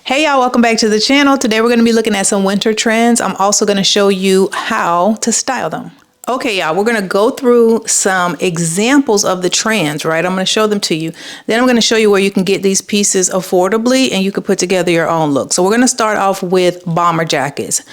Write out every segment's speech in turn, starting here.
Hey y'all, welcome back to the channel. Today we're going to be looking at some winter trends. I'm also going to show you how to style them. Okay y'all, we're going to go through some examples of the trends, right? I'm going to show them to you. Then I'm going to show you where you can get these pieces affordably and you can put together your own look. So we're going to start off with bomber jackets.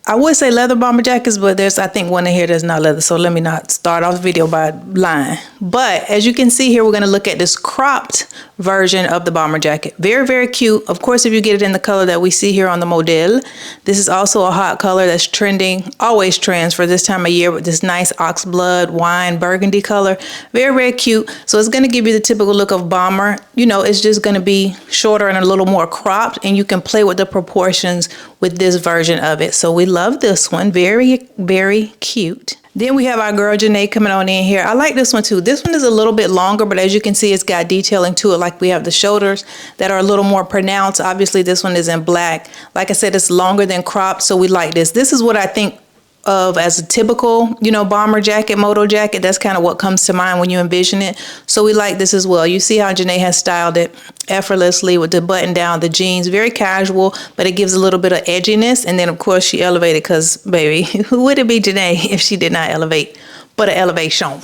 I would say leather bomber jackets, but there's, I think, one in here that's not leather. So let me not start off the video by lying. But as you can see here, we're going to look at this cropped version of the bomber jacket. Very, very cute. Of course, if you get it in the color that we see here on the model, this is also a hot color that's trending, always trends for this time of year with this nice oxblood wine burgundy color. Very, very cute. So it's going to give you the typical look of bomber. You know, it's just going to be shorter and a little more cropped, and you can play with the proportions with this version of it. So we love this one. Very, very cute. Then we have our girl Janae coming on in here. I like this one too. This one is a little bit longer, but as you can see, it's got detailing to it. Like we have the shoulders that are a little more pronounced. Obviously, this one is in black. Like I said, it's longer than cropped, so we like this. This is what I think of as a typical, you know, bomber jacket, moto jacket. That's kind of what comes to mind when you envision it. So we like this as well. You see how Janae has styled it effortlessly with the button down, the jeans, very casual, but it gives a little bit of edginess. And then of course she elevated, because baby, who would it be Janae if she did not elevate, but an elevation.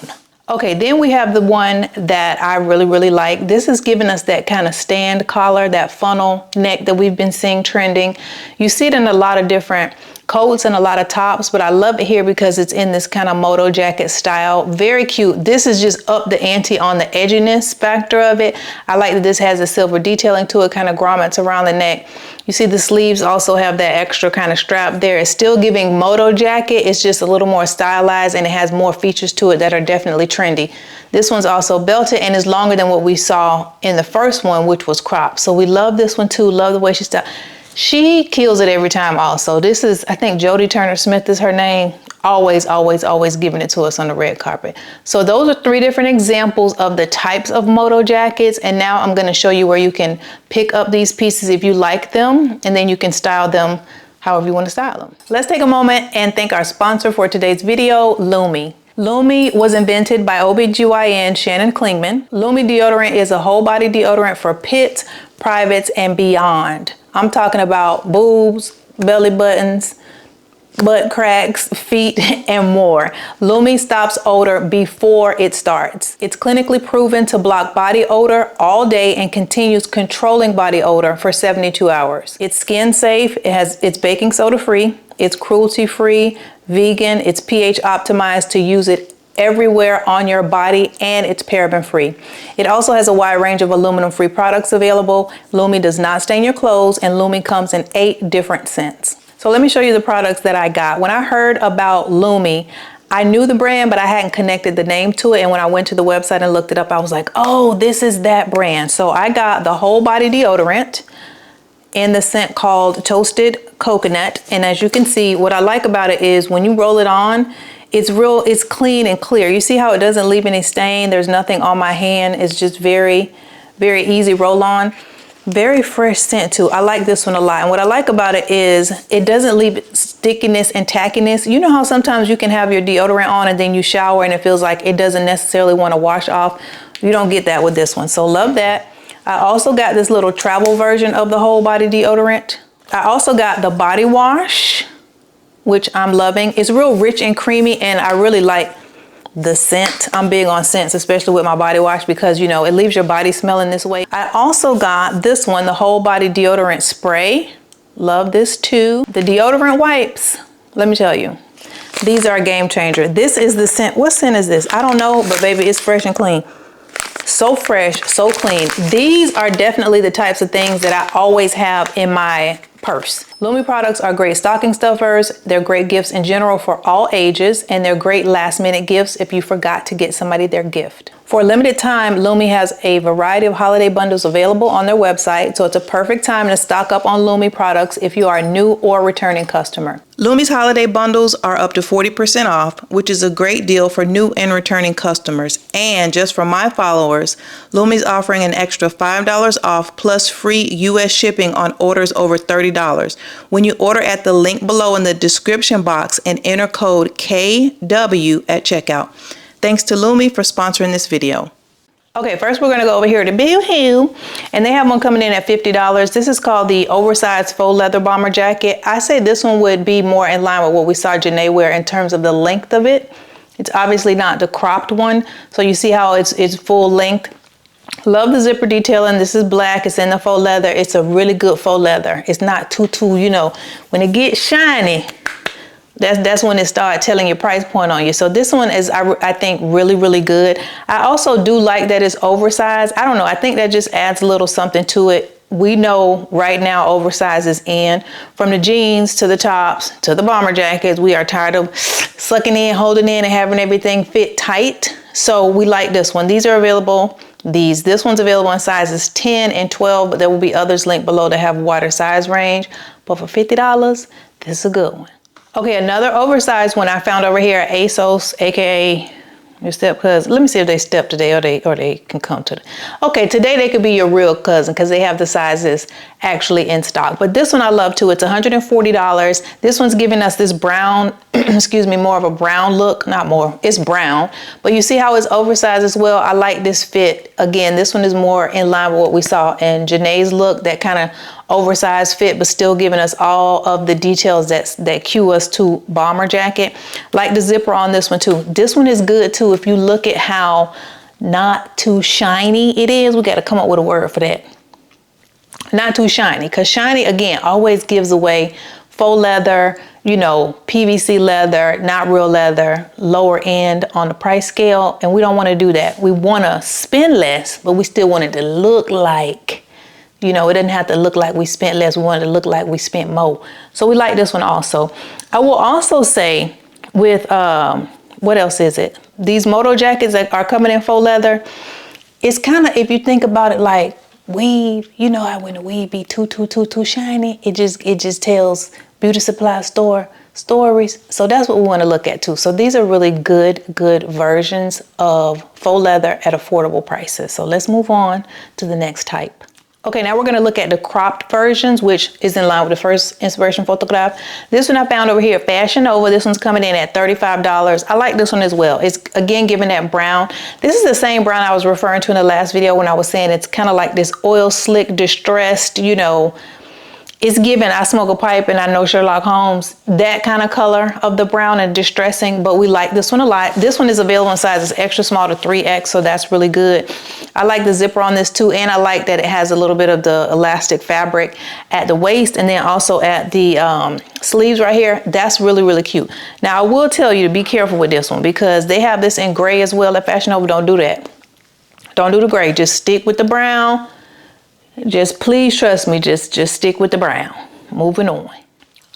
Okay, then we have the one that I really like. This is giving us that kind of stand collar, that funnel neck that we've been seeing trending. You see it in a lot of different coats and a lot of tops, but I love it here because it's in this kind of moto jacket style. Very cute. This is just up the ante on the edginess factor of it. I like that this has a silver detailing to it, kind of grommets around the neck. You see the sleeves also have that extra kind of strap there. It's still giving moto jacket. It's just a little more stylized and it has more features to it that are definitely trendy. This one's also belted and is longer than what we saw in the first one, which was cropped. So we love this one too. Love the way she styled. She kills it every time also. This is, I think Jodie Turner-Smith is her name. Always giving it to us on the red carpet. So those are three different examples of the types of moto jackets. And now I'm going to show you where you can pick up these pieces if you like them, and then you can style them however you want to style them. Let's take a moment and thank our sponsor for today's video, Lumi. Lumi was invented by OBGYN Shannon Klingman. Lumi deodorant is a whole body deodorant for pits, privates, and beyond. I'm talking about boobs, belly buttons, butt cracks, feet, and more. Lumi stops odor before it starts. It's clinically proven to block body odor all day and continues controlling body odor for 72 hours. It's skin safe, it's baking soda free, it's cruelty free, vegan, it's pH optimized to use it everywhere on your body, and it's paraben free. It also has a wide range of aluminum free products available. Lumi does not stain your clothes, and Lumi comes in 8 different scents. So let me show you the products that I got. When I heard about Lumi, I knew the brand, but I hadn't connected the name to it. And when I went to the website and looked it up, I was like, oh, this is that brand. So I got the whole body deodorant in the scent called Toasted Coconut. And as you can see, what I like about it is when you roll it on, it's clean and clear. You see how it doesn't leave any stain? There's nothing on my hand. It's just very, very easy roll on. Very fresh scent too. I like this one a lot. And what I like about it is it doesn't leave stickiness and tackiness. You know how sometimes you can have your deodorant on and then you shower and it feels like it doesn't necessarily want to wash off. You don't get that with this one. So love that. I also got this little travel version of the whole body deodorant. I also got the body wash, which I'm loving. It's real rich and creamy, and I really like the scent. I'm big on scents, especially with my body wash, because you know it leaves your body smelling this way. I also got this one, the whole body deodorant spray. Love this too. The deodorant wipes, let me tell you, these are a game changer. This is the scent. What scent is this? I don't know, but baby, it's fresh and clean. So fresh, so clean. These are definitely the types of things that I always have in my purse. Lumi products are great stocking stuffers. They're great gifts in general for all ages, and they're great last minute gifts if you forgot to get somebody their gift. For a limited time, Lumi has a variety of holiday bundles available on their website, so it's a perfect time to stock up on Lumi products if you are a new or returning customer. Lumi's holiday bundles are up to 40% off, which is a great deal for new and returning customers. And just for my followers, Lumi's offering an extra $5 off plus free US shipping on orders over $30 when you order at the link below in the description box and enter code KW at checkout. Thanks to Lumi for sponsoring this video. Okay, first we're gonna go over here to Boohoo, and they have one coming in at $50. This is called the oversized faux leather bomber jacket. I say this one would be more in line with what we saw Janae wear in terms of the length of it. It's obviously not the cropped one, so you see how it's full length. Love the zipper detailing. This is black, it's in the faux leather. It's a really good faux leather. It's not too, you know, when it gets shiny, that's when it starts telling your price point on you. So this one is, I think, really, really good. I also do like that it's oversized. I don't know, I think that just adds a little something to it. We know right now oversized is in. From the jeans to the tops to the bomber jackets, we are tired of sucking in, holding in, and having everything fit tight. So we like this one. These are available. This one's available in sizes 10 and 12, but there will be others linked below that have wider size range. But for $50, this is a good one. Okay, another oversized one I found over here at ASOS, aka your step cousin. Let me see if they step today or they can come to. Okay, today they could be your real cousin because they have the sizes actually in stock. But this one I love too. It's $140. This one's giving us this brown, excuse me, more of a brown look. Not more, it's brown. But you see how it's oversized as well. I like this fit. Again, this one is more in line with what we saw in Janae's look, that kind of oversized fit, but still giving us all of the details that cue us to bomber jacket. Like the zipper on this one too. This one is good too. If you look at how not too shiny it is, we got to come up with a word for that. Not too shiny, because shiny again always gives away faux leather, you know, PVC leather, not real leather, lower end on the price scale, and we don't want to do that. We want to spend less, but we still want it to look like, you know, it doesn't have to look like we spent less. We want it to look like we spent more. So we like this one also. I will also say with, what else is it? These moto jackets that are coming in faux leather, it's kind of, if you think about it, like weave, you know how when the weave be too shiny, it just tells beauty supply store stories. So that's what we want to look at too. So these are really good versions of faux leather at affordable prices. So let's move on to the next type. Okay, now we're going to look at the cropped versions, which is in line with the first inspiration photograph. This one I found over here at Fashion Nova. This one's coming in at $35. I like this one as well. It's again giving that brown. This is the same brown I was referring to in the last video when I was saying it's kind of like this oil slick, distressed, you know, it's giving I Smoke a Pipe and I Know Sherlock Holmes, that kind of color of the brown and distressing, but we like this one a lot. This one is available in sizes extra small to 3X, so that's really good. I like the zipper on this too, and I like that it has a little bit of the elastic fabric at the waist and then also at the sleeves right here. That's really cute. Now I will tell you to be careful with this one because they have this in gray as well at Fashion Nova. Don't do that. Don't do the gray. Just stick with the brown. Just please trust me, just stick with the brown. Moving on.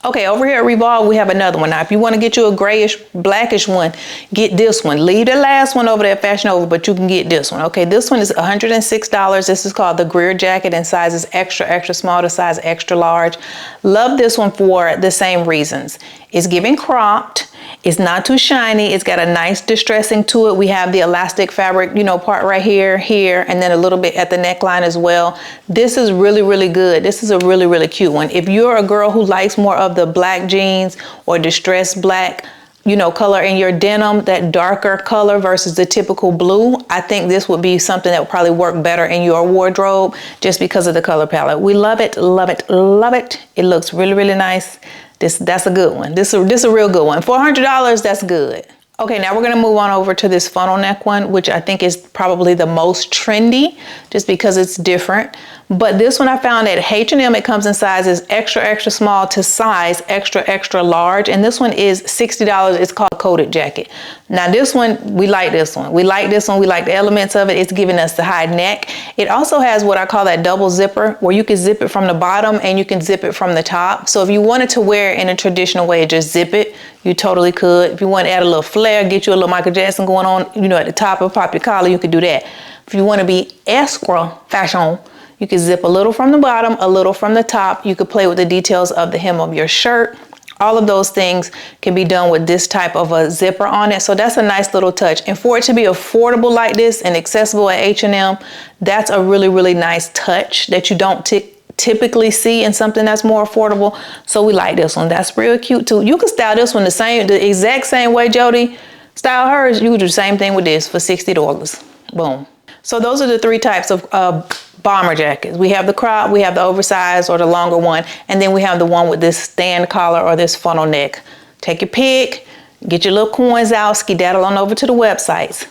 Okay, over here at Revolve, we have another one. Now, if you want to get you a grayish, blackish one, get this one. Leave the last one over there at Fashion Nova, but you can get this one. Okay, this one is $106. This is called the Greer jacket in sizes extra small to size extra large. Love this one for the same reasons. It's giving cropped. It's not too shiny. It's got a nice distressing to it. We have the elastic fabric, you know, part right here, and then a little bit at the neckline as well. This is really good. This is a really cute one. If you're a girl who likes more of the black jeans or distressed black, you know, color in your denim, that darker color versus the typical blue, I think this would be something that would probably work better in your wardrobe just because of the color palette. We love it. It looks really nice. That's a good one. This is a real good one. $400, that's good. Okay, now we're gonna move on over to this funnel neck one, which I think is probably the most trendy just because it's different. But this one I found at H&M, it comes in sizes extra small to size extra large. And this one is $60. It's called coated jacket. Now this one, we like this one. We like this one. We like the elements of it. It's giving us the high neck. It also has what I call that double zipper where you can zip it from the bottom and you can zip it from the top. So if you wanted to wear it in a traditional way, just zip it, you totally could. If you want to add a little flair, get you a little Michael Jackson going on, you know, at the top of pop your collar, you could do that. If you want to be extra fashion, you can zip a little from the bottom, a little from the top. You could play with the details of the hem of your shirt. All of those things can be done with this type of a zipper on it. So that's a nice little touch. And for it to be affordable like this and accessible at H&M, that's a really nice touch that you don't typically see in something that's more affordable. So we like this one. That's real cute too. You can style this one the exact same way Jody style hers. You can do the same thing with this for $60. Boom. So those are the three types of bomber jackets. We have the crop, we have the oversized or the longer one, and then we have the one with this stand collar or this funnel neck. Take your pick, get your little coins out, skedaddle on over to the websites.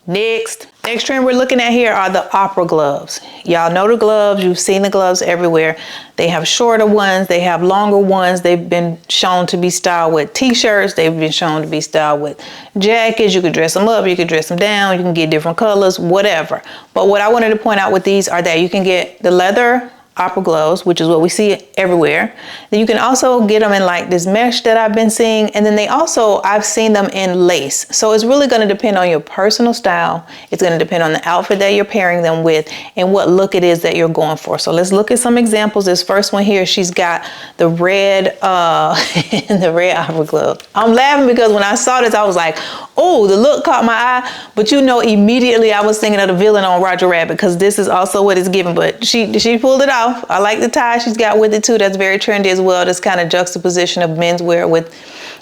Next trend we're looking at here are the opera gloves. Y'all know the gloves, you've seen the gloves everywhere. They have shorter ones, they have longer ones. They've been shown to be styled with t-shirts, they've been shown to be styled with jackets. You could dress them up, you could dress them down, you can get different colors, whatever. But what I wanted to point out with these are that you can get the leather opera gloves, which is what we see everywhere. Then you can also get them in like this mesh that I've been seeing, and then they also, I've seen them in lace. So it's really going to depend on your personal style. It's going to depend on the outfit that you're pairing them with and what look it is that you're going for. So let's look at some examples. This first one here, she's got the red the red opera glove. I'm laughing because when I saw this I was like, oh, the look caught my eye, but you know, immediately I was thinking of the villain on Roger Rabbit, because this is also what it's given. But she pulled it off. I like the tie she's got with it too. That's very trendy as well. This kind of juxtaposition of menswear with,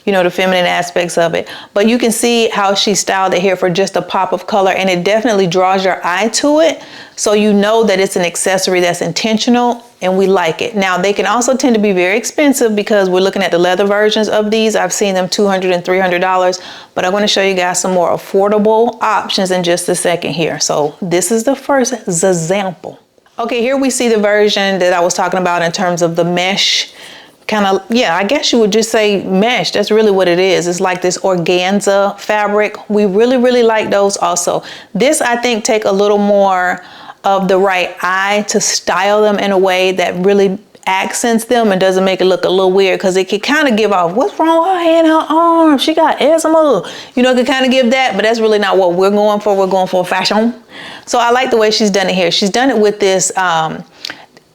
you know, the feminine aspects of it. But you can see how she styled it here for just a pop of color, and it definitely draws your eye to it. So you know that it's an accessory that's intentional, and we like it. Now, they can also tend to be very expensive because we're looking at the leather versions of these. I've seen them $200 and $300, but I'm going to show you guys some more affordable options in just a second here. So this is the first example. Okay, here we see the version that I was talking about in terms of the mesh kind of, yeah, I guess you would just say mesh. That's really what it is. It's like this organza fabric. We really like those also. This, I think, take a little more of the right eye to style them in a way that really accents them and doesn't make it look a little weird, because it can kind of give off, what's wrong with her hand, her arm, she got eczema, you know, it can kind of give that, but that's really not what we're going for. We're going for fashion. So I like the way she's done it here. She's done it with this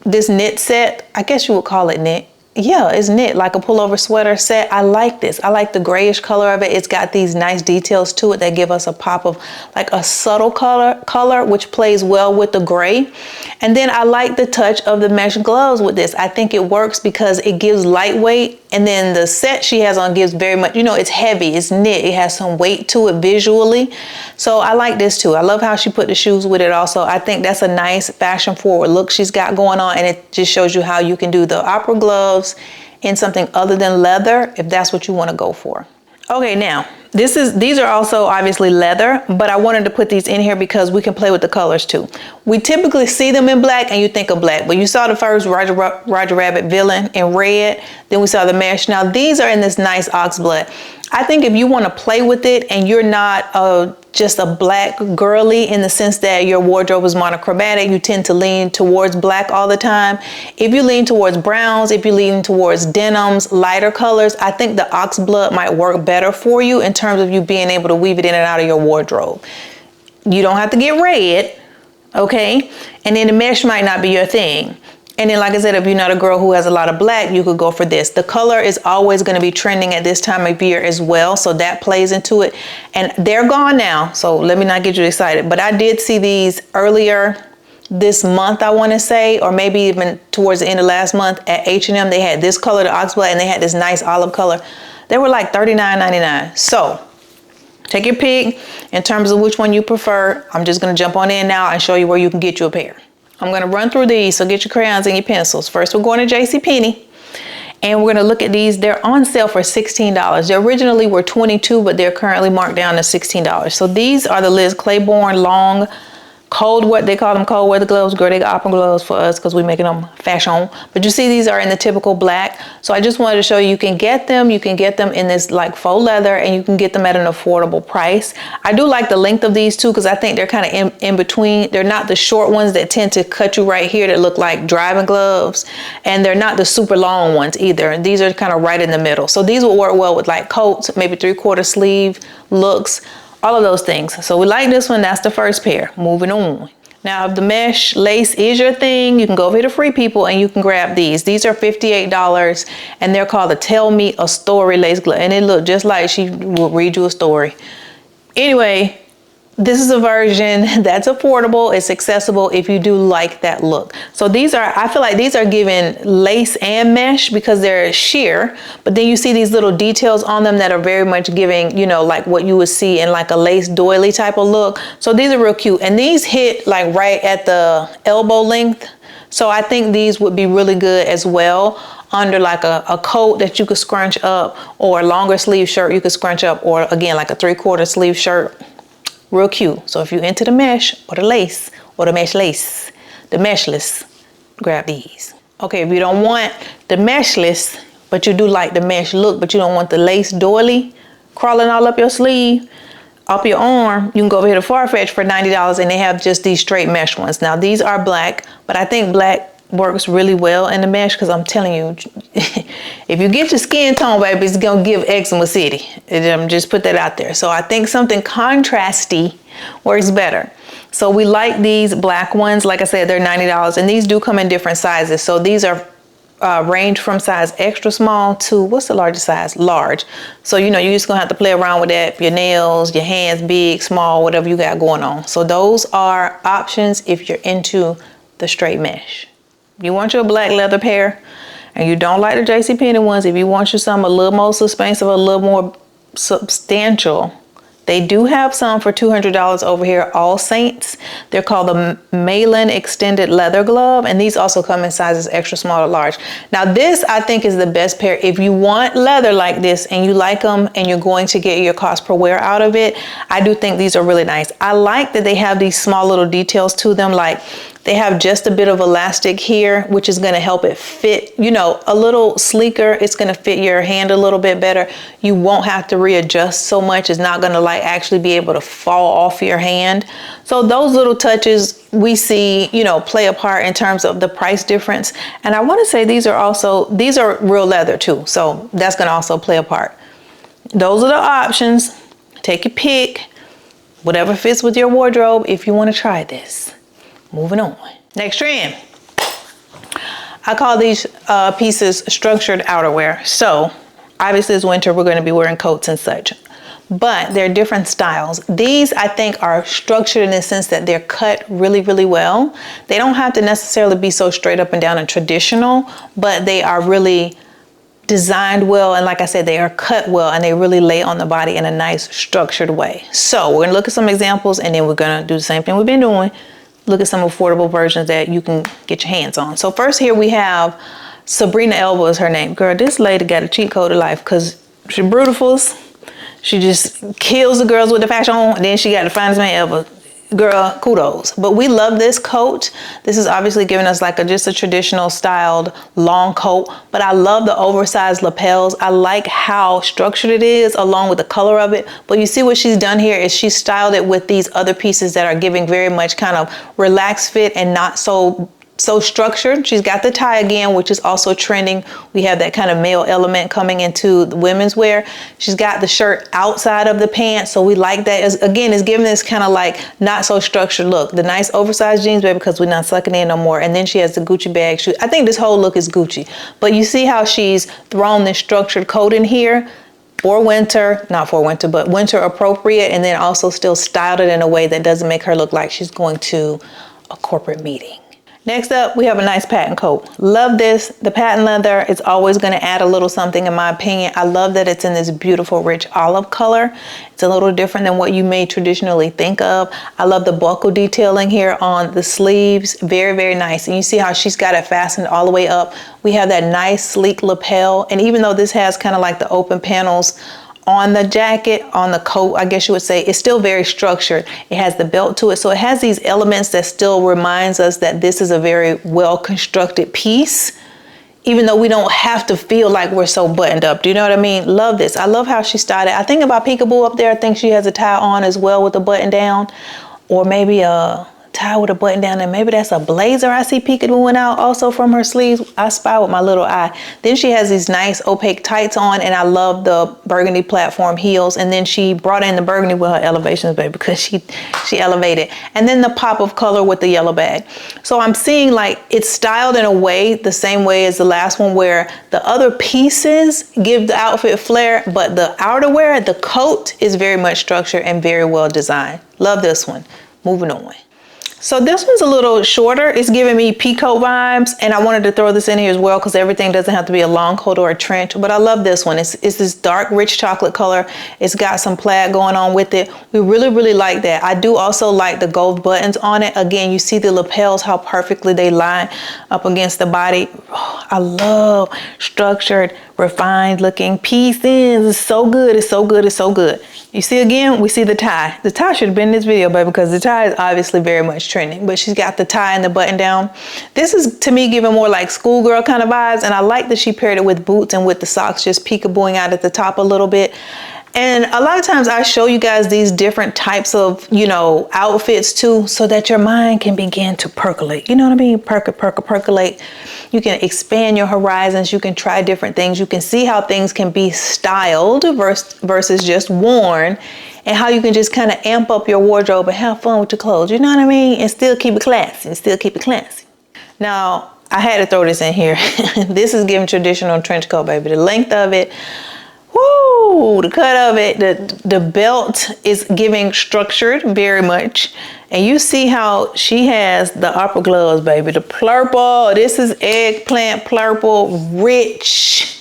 this knit set. I guess you would call it knit. Yeah, it's knit, like a pullover sweater set. I like this. I like the grayish color of it. It's got these nice details to it that give us a pop of like a subtle color, which plays well with the gray. And then I like the touch of the mesh gloves with this. I think it works because it gives lightweight, and then the set she has on gives very much, you know, it's heavy, it's knit, it has some weight to it visually. So I like this too. I love how she put the shoes with it also. I think that's a nice fashion forward look she's got going on, and it just shows you how you can do the opera gloves in something other than leather if that's what you want to go for. Okay, now these are also obviously leather, but I wanted to put these in here because we can play with the colors too. We typically see them in black and you think of black, but you saw the first Roger Rabbit villain in red, then we saw the mesh. Now these are in this nice oxblood. I think if you want to play with it and you're not just a black girly in the sense that your wardrobe is monochromatic, you tend to lean towards black all the time. If you lean towards browns, if you lean towards denims, lighter colors, I think the oxblood might work better for you in terms of you being able to weave it in and out of your wardrobe. You don't have to get red, okay? And then the mesh might not be your thing. And then, like I said, if you're not a girl who has a lot of black, you could go for this. The color is always going to be trending at this time of year as well, so that plays into it. And they're gone now, so let me not get you excited. But I did see these earlier this month, I want to say, or maybe even towards the end of last month at H&M. They had this color, the oxblood, and they had this nice olive color. They were like $39.99. So take your pick in terms of which one you prefer. I'm just going to jump on in now and show you where you can get you a pair. I'm going to run through these, so get your crayons and your pencils. First, we're going to JCPenney, and we're going to look at these. They're on sale for $16. They originally were $22, but they're currently marked down to $16. So these are the Liz Claiborne long they call them cold weather gloves. Girl, they got opera gloves for us because we're making them fashion. But you see these are in the typical black. So I just wanted to show you can get them. You can get them in this like faux leather, and you can get them at an affordable price. I do like the length of these too, because I think they're kind of in between. They're not the short ones that tend to cut you right here that look like driving gloves, and they're not the super long ones either. And these are kind of right in the middle. So these will work well with like coats, maybe 3/4 sleeve looks, all of those things. So we like this one. That's the first pair. Moving on. Now, if the mesh lace is your thing, you can go over here to Free People and you can grab these. These are $58, and they're called the Tell Me a Story lace glove. And it looked just like she will read you a story. Anyway, this is a version that's affordable. It's accessible if you do like that look. So these are, I feel like these are giving lace and mesh because they're sheer, but then you see these little details on them that are very much giving, you know, like what you would see in like a lace doily type of look. So these are real cute, and these hit like right at the elbow length. So I think these would be really good as well under like a coat that you could scrunch up, or a longer sleeve shirt you could scrunch up, or again like a 3/4 sleeve shirt. Real cute. So if you're into the mesh or the lace or the mesh lace, the meshless, grab these. Okay, if you don't want the meshless, but you do like the mesh look, but you don't want the lace doily crawling all up your sleeve, up your arm, you can go over here to Farfetch for $90 and they have just these straight mesh ones. Now these are black, but I think black works really well in the mesh because I'm telling you, if you get your skin tone, baby, it's gonna give eczema city. Just put that out there. So I think something contrasty works better. So we like these black ones. Like I said, they're $90, and these do come in different sizes. So these are range from size extra small to, what's the largest size? Large. So, you know, you're just gonna have to play around with that. Your nails, your hands, big, small, whatever you got going on. So those are options if you're into the straight mesh. You want your black leather pair and you don't like the JCPenney ones, if you want you some a little more expensive, a little more substantial, they do have some for $200 over here, All Saints. They're called the Malin Extended Leather Glove, and these also come in sizes extra small to large. Now this I think is the best pair. If you want leather like this and you like them and you're going to get your cost per wear out of it, I do think these are really nice. I like that they have these small little details to them, like they have just a bit of elastic here, which is going to help it fit, you know, a little sleeker. It's going to fit your hand a little bit better. You won't have to readjust so much. It's not going to like actually be able to fall off your hand. So those little touches we see, you know, play a part in terms of the price difference. And I want to say these are real leather too. So that's going to also play a part. Those are the options. Take your pick, whatever fits with your wardrobe if you want to try this. Moving on. Next trend. I call these pieces structured outerwear. So obviously it's winter, we're going to be wearing coats and such, but they're different styles. These I think are structured in the sense that they're cut really, really well. They don't have to necessarily be so straight up and down and traditional, but they are really designed well, and like I said, they are cut well, and they really lay on the body in a nice structured way. So we're gonna look at some examples, and then we're gonna do the same thing we've been doing. Look at some affordable versions that you can get your hands on. So first here we have Sabrina Elba is her name. Girl, this lady got a cheat code of life because she's beautiful. She just kills the girls with the fashion on, and then she got the finest man ever. Girl, kudos. But we love this coat. This is obviously giving us like just a traditional styled long coat, but I love the oversized lapels. I like how structured it is along with the color of it. But you see what she's done here is she styled it with these other pieces that are giving very much kind of relaxed fit and not so structured. She's got the tie again, which is also trending. We have that kind of male element coming into the women's wear. She's got the shirt outside of the pants, so we like that. Again, it's giving this kind of like not so structured look. The nice oversized jeans, baby, because we're not sucking in no more. And then she has the Gucci bag shoe. I think this whole look is Gucci, but you see how she's thrown this structured coat in here for winter, not for winter, but winter appropriate, and then also still styled it in a way that doesn't make her look like she's going to a corporate meeting. Next up, we have a nice patent coat. Love this. The patent leather is always going to add a little something in my opinion. I love that it's in this beautiful rich olive color. It's a little different than what you may traditionally think of. I love the buckle detailing here on the sleeves. Very, very nice. And you see how she's got it fastened all the way up. We have that nice sleek lapel. And even though this has kind of like the open panels on the jacket, on the coat, I guess you would say, it's still very structured. It has the belt to it. So it has these elements that still reminds us that this is a very well constructed piece, even though we don't have to feel like we're so buttoned up. Do you know what I mean? Love this. I love how she styled it. I think about Peekaboo up there. I think she has a tie on as well with the button down, or maybe tie with a button down, and maybe that's a blazer I see peekabooing out also from her sleeves. I spy with my little eye. Then she has these nice opaque tights on, and I love the burgundy platform heels. And then she brought in the burgundy with her elevations, baby, because she elevated. And then the pop of color with the yellow bag. So I'm seeing like it's styled in a way the same way as the last one, where the other pieces give the outfit flair, but the outerwear, the coat, is very much structured and very well designed. Love this one. Moving on. So this one's a little shorter. It's giving me peacoat vibes, and I wanted to throw this in here as well because everything doesn't have to be a long coat or a trench, but I love this one. It's this dark, rich chocolate color. It's got some plaid going on with it. We really, really like that. I do also like the gold buttons on it. Again, you see the lapels, how perfectly they line up against the body. Oh, I love structured, refined looking pieces. It's so good. It's so good. It's so good. You see, again, we see the tie. The tie should have been in this video, baby, because the tie is obviously very much trending, but she's got the tie and the button down. This is, to me, giving more like schoolgirl kind of vibes, and I like that she paired it with boots and with the socks just peekabooing out at the top a little bit. And a lot of times I show you guys these different types of, you know, outfits too, so that your mind can begin to percolate. You know what I mean? Percolate. You can expand your horizons. You can try different things. You can see how things can be styled versus just worn, and how you can just kind of amp up your wardrobe and have fun with your clothes. You know what I mean? And still keep it classy. Now, I had to throw this in here. This is giving traditional trench coat, baby. The length of it, woo, the cut of it, the belt is giving structured very much. And you see how she has the upper gloves, baby. The purple, this is eggplant purple, rich.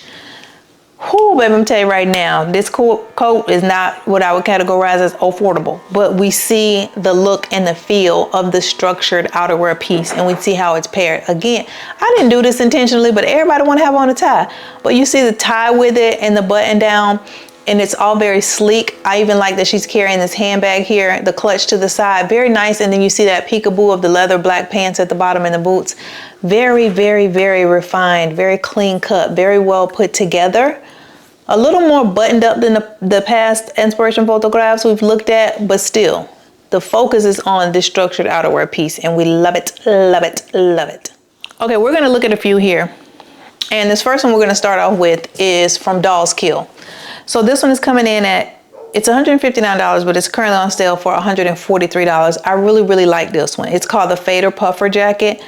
Whoo, baby, I'm telling you right now, this coat is not what I would categorize as affordable, but we see the look and the feel of the structured outerwear piece, and we see how it's paired. Again, I didn't do this intentionally, but everybody want to have on a tie. But you see the tie with it and the button down, and it's all very sleek. I even like that she's carrying this handbag here, the clutch to the side, very nice. And then you see that peekaboo of the leather black pants at the bottom and the boots. Very, very, very refined, very clean cut, very well put together. A little more buttoned up than the past inspiration photographs we've looked at, but still, the focus is on this structured outerwear piece, and we love it, love it, love it. Okay, we're gonna look at a few here. And this first one we're gonna start off with is from Doll's Kill. So this one is coming in at, it's $159, but it's currently on sale for $143. I really, really like this one. It's called the Fader Puffer Jacket.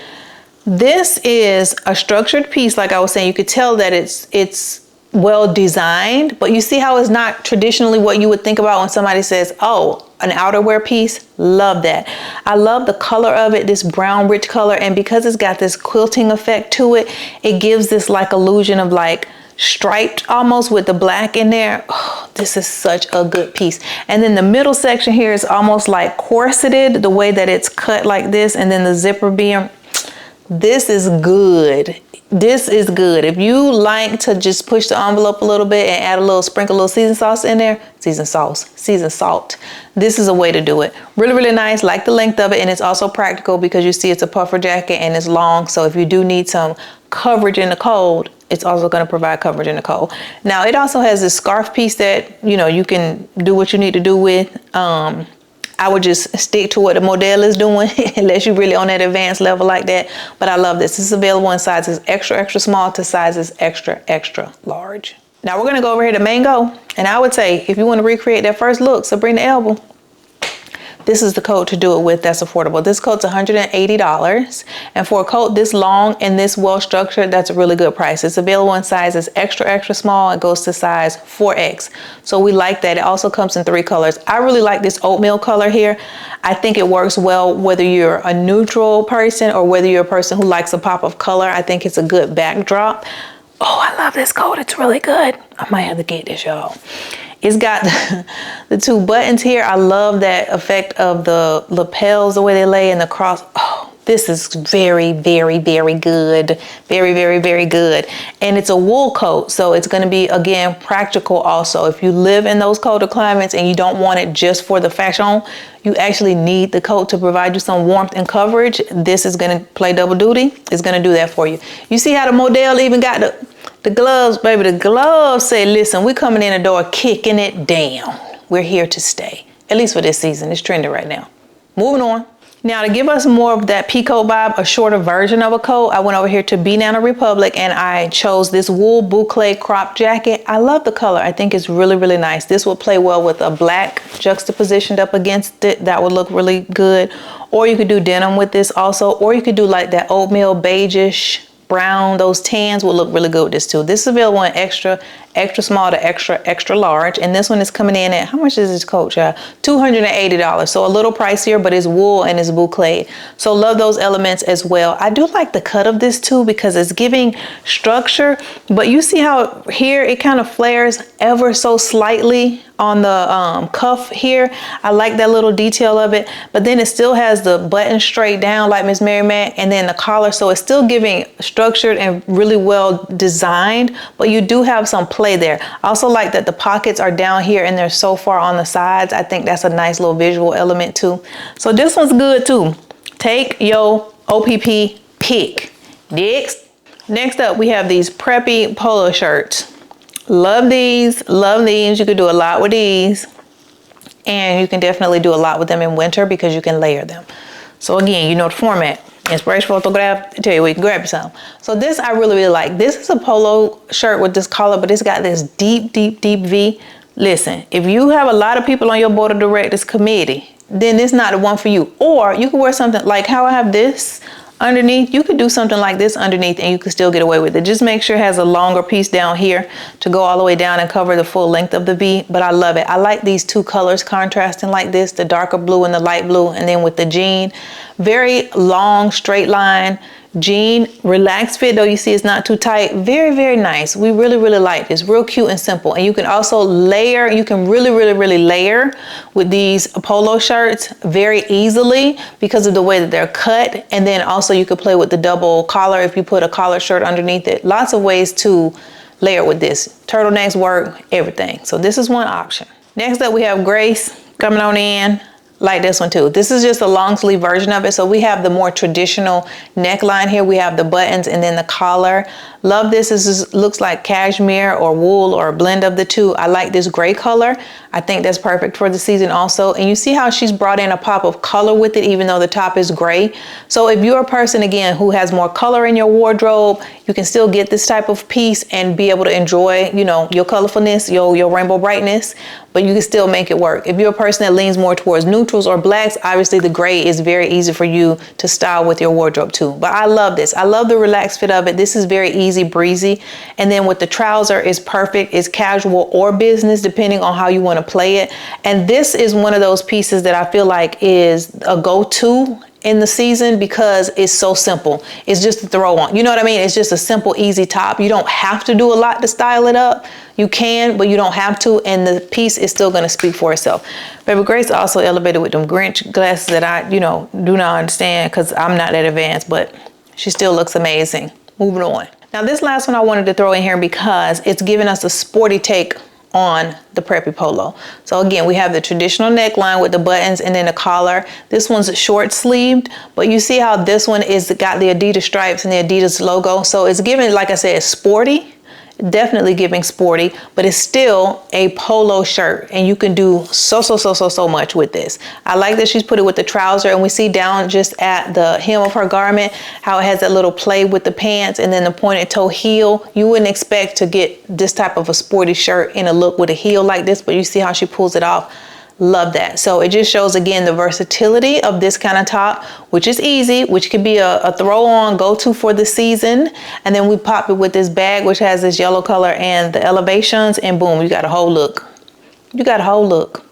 This is a structured piece, like I was saying. You could tell that it's well designed, but you see how it's not traditionally what you would think about when somebody says, oh, an outerwear piece. Love that. I love the color of it, this brown rich color, and because it's got this quilting effect to it, it gives this like illusion of like striped almost with the black in there. Oh, this is such a good piece. And then the middle section here is almost like corseted, the way that it's cut like this, and then the zipper being, this is good. This is good. If you like to just push the envelope a little bit and add a little sprinkle, a little season sauce in there, season salt. This is a way to do it. Really, really nice. Like the length of it, and it's also practical because you see it's a puffer jacket and it's long. So if you do need some coverage in the cold, it's also going to provide coverage in the cold. Now it also has this scarf piece that, you know, you can do what you need to do with. I would just stick to what the model is doing unless you're really on that advanced level like that. But I love this. This is available in sizes extra, extra small to sizes extra, extra large. Now we're gonna go over here to Mango. And I would say, if you wanna recreate that first look, Sabrina Elbow, this is the coat to do it with that's affordable. This coat's $180. And for a coat this long and this well structured, that's a really good price. It's available in sizes extra, extra small. It goes to size 4X. So we like that. It also comes in 3 colors. I really like this oatmeal color here. I think it works well whether you're a neutral person or whether you're a person who likes a pop of color. I think it's a good backdrop. Oh, I love this coat. It's really good. I might have to get this, y'all. It's got the 2 buttons here. I love that effect of the lapels, the way they lay, and the cross. Oh, this is very, very, very good. Very, very, very good. And it's a wool coat, so it's going to be, again, practical also. If you live in those colder climates and you don't want it just for the fashion, you actually need the coat to provide you some warmth and coverage. This is going to play double duty. It's going to do that for you. You see how the model even got the gloves, baby. The gloves say, listen, we're coming in the door kicking it down. We're here to stay. At least for this season. It's trending right now. Moving on. Now to give us more of that peacoat vibe, a shorter version of a coat, I went over here to Banana Republic and I chose this wool boucle crop jacket. I love the color. I think it's really, really nice. This will play well with a black juxtapositioned up against it. That would look really good. Or you could do denim with this also, or you could do like that oatmeal beigeish brown. Those tans will look really good with this too. This is available in extra small to extra large, and this one is coming in at, how much is this coat, y'all? $280. So a little pricier, but it's wool and it's boucle. So love those elements as well. I do like the cut of this too because it's giving structure, but you see how here it kind of flares ever so slightly on the cuff here. I like that little detail of it, but then it still has the button straight down like Miss Mary Mac, and then the collar, so it's still giving structured and really well designed, but you do have some play there. I also like that the pockets are down here and they're so far on the sides. I think that's a nice little visual element too. So this one's good too. Take your OPP pick. Next up, we have these Preppy polo shirts. Love these, love these. You could do a lot with these, and you can definitely do a lot with them in winter because you can layer them. So again, you know the format. Inspiration photograph, I tell you where you can grab some. So this I really, really like. This is a polo shirt with this collar, but it's got this deep, deep, deep V. Listen, if you have a lot of people on your board of directors committee, then it's not the one for you. Or you could wear something like how I have this underneath. You could do something like this underneath and you could still get away with it. Just make sure it has a longer piece down here to go all the way down and cover the full length of the V. But I love it. I like these two colors contrasting like this, the darker blue and the light blue, and then with the jean. Very long straight line jean, relaxed fit though. You see it's not too tight. Very, very nice. We really, really like this. Real cute and simple. And you can also layer. You can really, really, really layer with these polo shirts very easily because of the way that they're cut. And then also you could play with the double collar if you put a collar shirt underneath it. Lots of ways to layer with this. Turtlenecks work, everything. So this is one option. Next up we have Grace coming on in. Like this one too. This is just a long sleeve version of it. So we have the more traditional neckline here. We have the buttons and then the collar. Love this. This looks like cashmere or wool or a blend of the two. I like this gray color. I think that's perfect for the season also. And you see how she's brought in a pop of color with it, even though the top is gray. So if you're a person, again, who has more color in your wardrobe, you can still get this type of piece and be able to enjoy, you know, your colorfulness, your rainbow brightness, but you can still make it work. If you're a person that leans more towards neutrals or blacks, obviously the gray is very easy for you to style with your wardrobe too. But I love this. I love the relaxed fit of it. This is very easy breezy. And then with the trouser, it's perfect. It's casual or business, depending on how you want to play it. And this is one of those pieces that I feel like is a go-to in the season because it's so simple. It's just a throw on. You know what I mean? It's just a simple, easy top. You don't have to do a lot to style it up. You can, but you don't have to. And the piece is still going to speak for itself. Baby Grace also elevated with them Grinch glasses that I, do not understand because I'm not that advanced, but she still looks amazing. Moving on. Now this last one I wanted to throw in here because it's giving us a sporty take on the Preppy polo. So again, we have the traditional neckline with the buttons and then the collar. This one's short sleeved, but you see how this one is got the Adidas stripes and the Adidas logo. So it's giving, like I said, sporty. Definitely giving sporty, but it's still a polo shirt and you can do so much with this. I like that she's put it with the trouser, and we see down just at the hem of her garment how it has that little play with the pants and then the pointed toe heel. You wouldn't expect to get this type of a sporty shirt in a look with a heel like this, but you see how she pulls it off. Love that. So it just shows again the versatility of this kind of top, which is easy, which could be a throw on go-to for the season. And then we pop it with this bag, which has this yellow color and the elevations, and boom, you got a whole look. You got a whole look.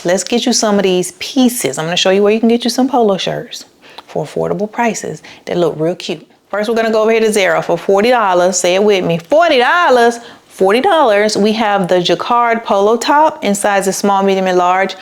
Let's get you some of these pieces. I'm going to show you where you can get you some polo shirts for affordable prices that look real cute. First, we're going to go over here to Zara for $40. Say it with me. $40. $40. We have the jacquard polo top in sizes small, medium, and large.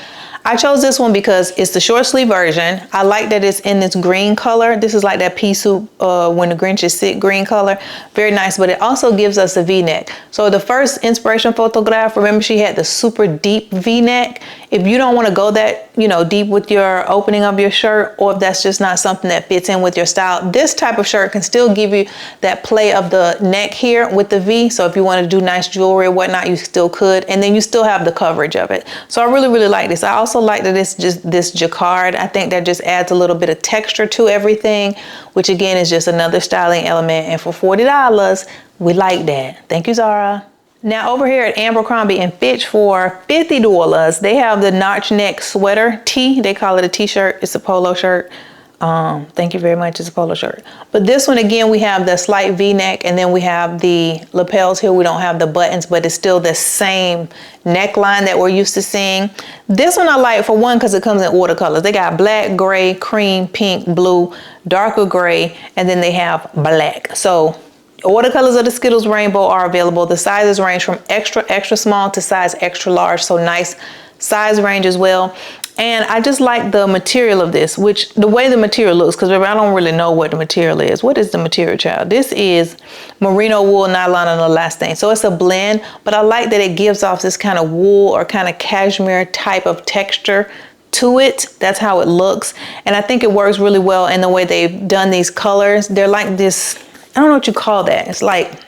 I chose this one because it's the short sleeve version. I like that it's in this green color. This is like that pea soup when the Grinch is sick green color. Very nice, but it also gives us a V-neck. So the first inspiration photograph, remember she had the super deep V-neck. If you don't want to go that, deep with your opening of your shirt, or if that's just not something that fits in with your style, this type of shirt can still give you that play of the neck here with the V. So if you want to do nice jewelry or whatnot, you still could. And then you still have the coverage of it. So I really, really like this. I also also like that it's just this jacquard. I think that just adds a little bit of texture to everything, which again is just another styling element. And for $40, we like that. Thank you, Zara. Now over here at Abercrombie and Fitch for $50, they have the notch neck sweater tee. They call it a t-shirt. It's a polo shirt. Thank you very much. It's a polo shirt. But this one, again, we have the slight V-neck, and then we have the lapels here. We don't have the buttons, but it's still the same neckline that we're used to seeing. This one I like, for one, because it comes in watercolors. They got black, gray, cream, pink, blue, darker gray, and then they have black. So watercolors of the Skittles Rainbow are available. The sizes range from extra, extra small to size extra large. So nice size range as well. And I just like the material of this, which the way the material looks, because I don't really know what the material is. What is the material, child? This is merino wool, nylon, and elastane. So it's a blend, but I like that it gives off this kind of wool or kind of cashmere type of texture to it. That's how it looks. And I think it works really well in the way they've done these colors. They're like this, I don't know what you call that. It's like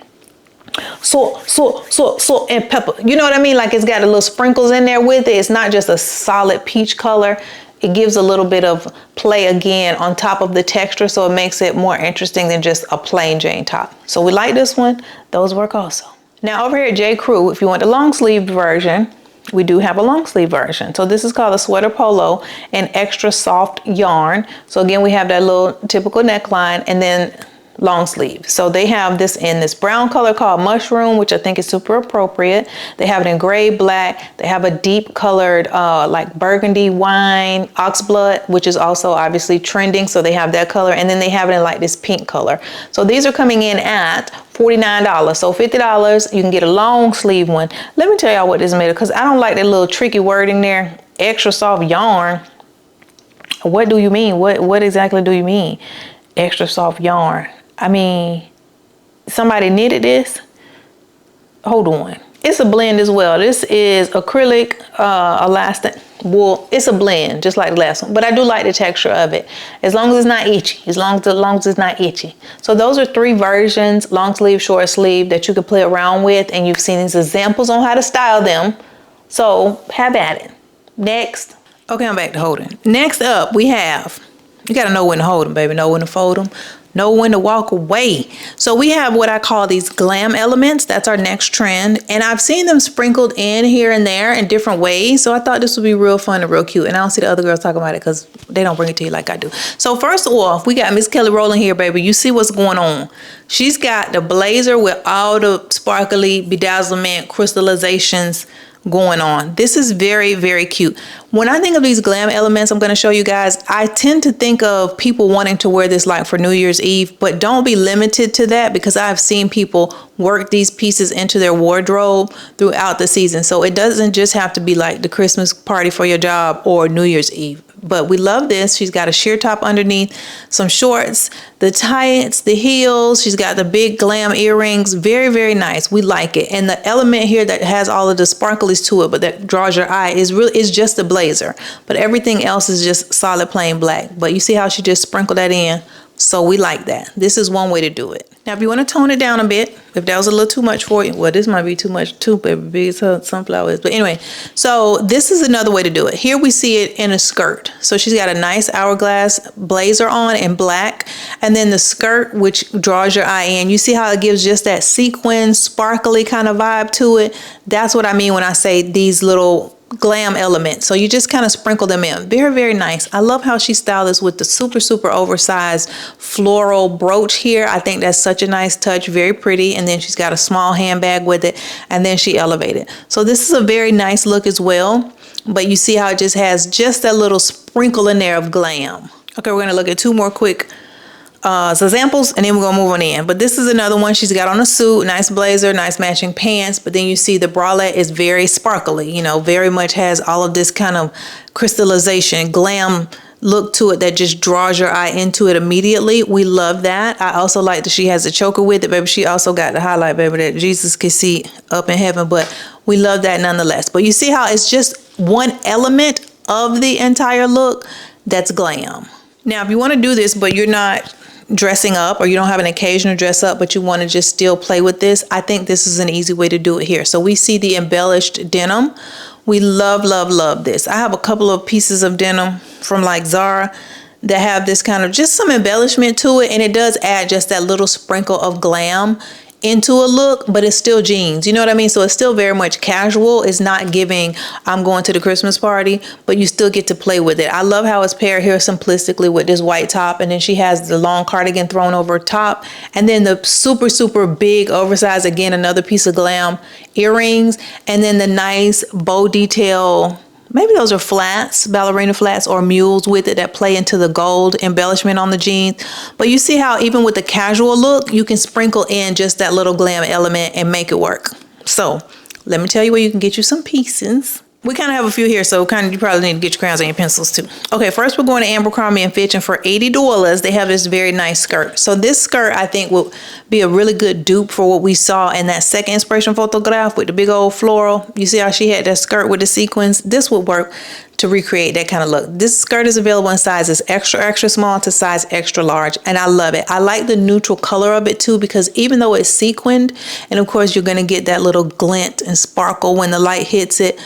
salt, and pepper. You know what I mean? Like it's got a little sprinkles in there with it. It's not just a solid peach color. It gives a little bit of play again on top of the texture, so it makes it more interesting than just a plain Jane top. So we like this one. Those work also. Now over here at J. Crew, if you want the long sleeve version, we do have a long sleeve version. So this is called a sweater polo and extra soft yarn. So again, we have that little typical neckline and then long sleeve. So they have this in this brown color called mushroom, which I think is super appropriate. They have it in gray, black. They have a deep colored like burgundy wine, oxblood, which is also obviously trending. So they have that color, and then they have it in like this pink color. So these are coming in at $49. So $50, you can get a long sleeve one. Let me tell y'all what this is made of, because I don't like that little tricky wording there. Extra soft yarn. What do you mean? What exactly do you mean? Extra soft yarn. I mean, somebody knitted this. Hold on. It's a blend as well. This is acrylic, elastic wool. It's a blend, just like the last one. But I do like the texture of it. As long as it's not itchy. As long as it's not itchy. So those are three versions, long sleeve, short sleeve, that you can play around with. And you've seen these examples on how to style them. So have at it. Next. Okay, I'm back to holding. Next up, we have, you got to know when to hold them, baby. Know when to fold them. Know when to walk away. So we have what I call these glam elements. That's our next trend. And I've seen them sprinkled in here and there in different ways. So I thought this would be real fun and real cute. And I don't see the other girls talking about it because they don't bring it to you like I do. So first off, we got Miss Kelly Rowland here, baby. You see what's going on. She's got the blazer with all the sparkly bedazzlement crystallizations going on. This is very, very cute. When I think of these glam elements I'm going to show you guys, I tend to think of people wanting to wear this like for New Year's Eve, but don't be limited to that, because I've seen people work these pieces into their wardrobe throughout the season. So it doesn't just have to be like the Christmas party for your job or New Year's Eve. But we love this. She's got a sheer top underneath, some shorts, the tights, the heels. She's got the big glam earrings. Very, very nice. We like it. And the element here that has all of the sparklies to it, but that draws your eye, is just a blazer. But everything else is just solid plain black. But you see how she just sprinkled that in? So we like that. This is one way to do it. Now, if you want to tone it down a bit, if that was a little too much for you, well, this might be too much too, baby, big as sunflowers. But anyway, so this is another way to do it. Here we see it in a skirt. So she's got a nice hourglass blazer on in black, and then the skirt, which draws your eye in. You see how it gives just that sequin, sparkly kind of vibe to it? That's what I mean when I say these little glam elements. So you just kind of sprinkle them in. Very, very nice. I love how she styled this with the super, super oversized floral brooch here. I think that's such a nice touch. Very pretty. And then she's got a small handbag with it. And then she elevated. So this is a very nice look as well. But you see how it just has just that little sprinkle in there of glam. Okay, we're going to look at two more quick examples, and then we're gonna move on in. But this is another one. She's got on a suit, nice blazer, nice matching pants, but then you see the bralette is very sparkly, you know, very much has all of this kind of crystallization, glam look to it that just draws your eye into it immediately. We love that. I also like that she has a choker with it, baby. She also got the highlight, baby, that Jesus can see up in heaven, but we love that nonetheless. But you see how it's just one element of the entire look that's glam. Now, if you want to do this, but you're not dressing up, or you don't have an occasion to dress up, but you want to just still play with this, I think this is an easy way to do it here. So we see the embellished denim We love, love, love this. I have a couple of pieces of denim from like Zara that have this kind of just some embellishment to it, and it does add just that little sprinkle of glam into a look, but it's still jeans, you know what I mean? So it's still very much casual. It's not giving I'm going to the Christmas party, but you still get to play with it. I love how it's paired here simplistically with this white top, and then she has the long cardigan thrown over top, and then the super, super big oversized, again, another piece of glam earrings, and then the nice bow detail. Maybe those are flats, ballerina flats or mules with it that play into the gold embellishment on the jeans. But you see how even with the casual look, you can sprinkle in just that little glam element and make it work. So let me tell you where you can get you some pieces. We kind of have a few here, so you probably need to get your crayons and your pencils too. Okay, first we're going to Abercrombie & Fitch, and for $80, they have this very nice skirt. So this skirt, I think, will be a really good dupe for what we saw in that second inspiration photograph with the big old floral. You see how she had that skirt with the sequins? This would work to recreate that kind of look. This skirt is available in sizes extra, extra small to size extra large, and I love it. I like the neutral color of it too, because even though it's sequined, and of course you're going to get that little glint and sparkle when the light hits it,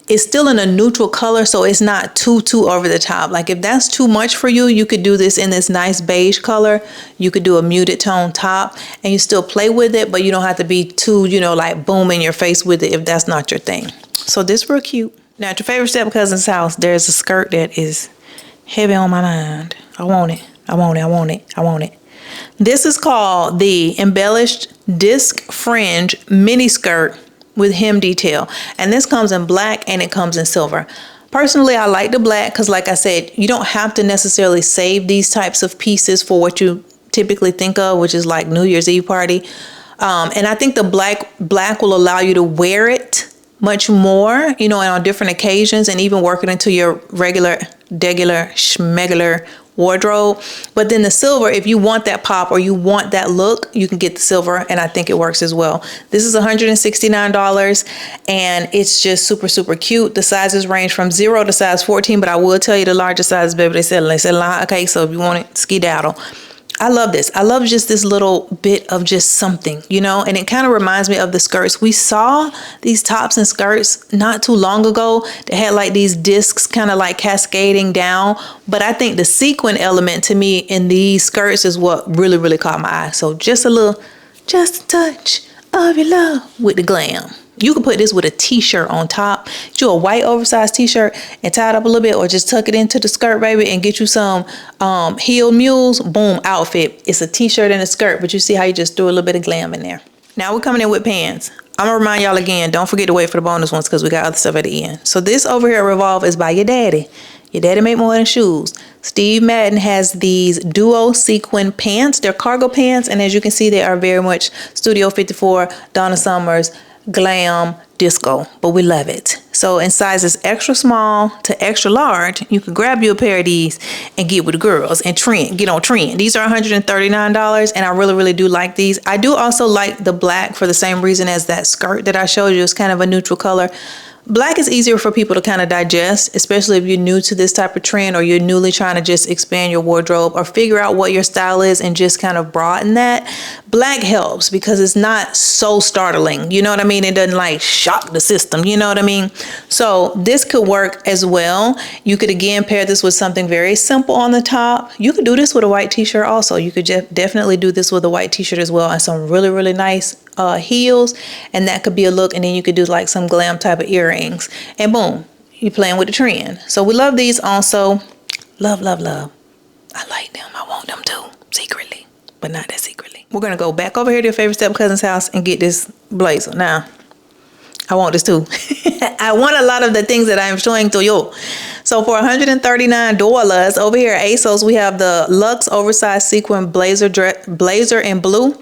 it's still in a neutral color, so it's not too over the top. Like if that's too much for you, you could do this in this nice beige color. You could do a muted tone top, and you still play with it, but you don't have to be too, like boom in your face with it if that's not your thing. So this real cute. Now at your favorite step cousin's house, there's a skirt that is heavy on my mind. I want it. I want it. I want it. I want it. This is called the embellished disc fringe mini skirt with hem detail, and this comes in black and it comes in silver. Personally, I like the black because, like I said, you don't have to necessarily save these types of pieces for what you typically think of, which is like New Year's Eve party. And I think the black will allow you to wear it much more, and on different occasions, and even work it into your regular, schmegular wardrobe. But then the silver, if you want that pop or you want that look, you can get the silver, and I think it works as well. This is $169, and it's just super, super cute. The sizes range from 0 to size 14, but I will tell you the largest size, baby, they sell okay, so if you want it, skedaddle. I love this. I love just this little bit of just something, and it kind of reminds me of the skirts. We saw these tops and skirts not too long ago that had like these discs kind of like cascading down. But I think the sequin element to me in these skirts is what really, really caught my eye. So just a touch of your love with the glam. You can put this with a t-shirt on top. Do a white oversized t-shirt and tie it up a little bit, or just tuck it into the skirt, baby, and get you some heeled mules. Boom, outfit. It's a t-shirt and a skirt, but you see how you just threw a little bit of glam in there. Now we're coming in with pants. I'm gonna remind y'all again, don't forget to wait for the bonus ones because we got other stuff at the end. So this over here at Revolve is by your daddy. Your daddy make more than shoes. Steve Madden has these duo sequin pants. They're cargo pants, and as you can see, they are very much Studio 54, Donna Summers, glam, disco, but we love it. So in sizes extra small to extra large, you can grab you a pair of these and get with the girls and get on trend. These are $139, and I really, really do like these. I do also like the black for the same reason as that skirt that I showed you. It's kind of a neutral color. Black is easier for people to kind of digest, especially if you're new to this type of trend, or you're newly trying to just expand your wardrobe or figure out what your style is and just kind of broaden that. Black helps because it's not so startling. You know what I mean? It doesn't like shock the system. You know what I mean? So this could work as well. You could again pair this with something very simple on the top. You could do this with a white t-shirt also. You could definitely do this with a white t-shirt as well, and some really, really nice heels, and that could be a look. And then you could do like some glam type of earrings, and boom, you're playing with the trend. So we love these also. Love, love, love. I like them. I want them too, secretly, but not that secretly. We're gonna go back over here to your favorite step cousin's house and get this blazer. Now, I want this too. I want a lot of the things that I'm showing to you. So for $139 over here at ASOS, we have the Luxe Oversized Sequin blazer in blue.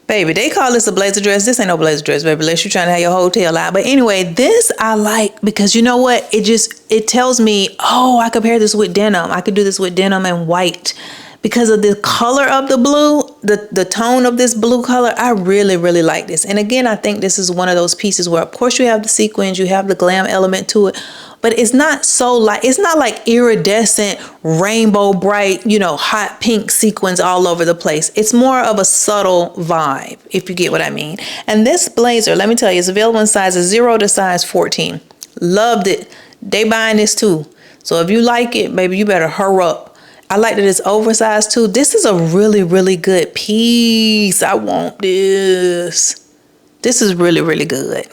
Baby, they call this a blazer dress. This ain't no blazer dress, baby, unless you're trying to have your hotel out. But anyway, this I like because you know what? It tells me, oh, I could pair this with denim. I could do this with denim and white. Because of the color of the blue, the tone of this blue color, I really, really like this. And again, I think this is one of those pieces where, of course, you have the sequins, you have the glam element to it, but it's not so like, it's not like iridescent, rainbow bright, hot pink sequins all over the place. It's more of a subtle vibe, if you get what I mean. And this blazer, let me tell you, is available in sizes 0 to size 14. Loved it. They buying this too. So if you like it, baby, you better hurry up. I like that it's oversized too. This is a really, really good piece. I want this. This is really, really good.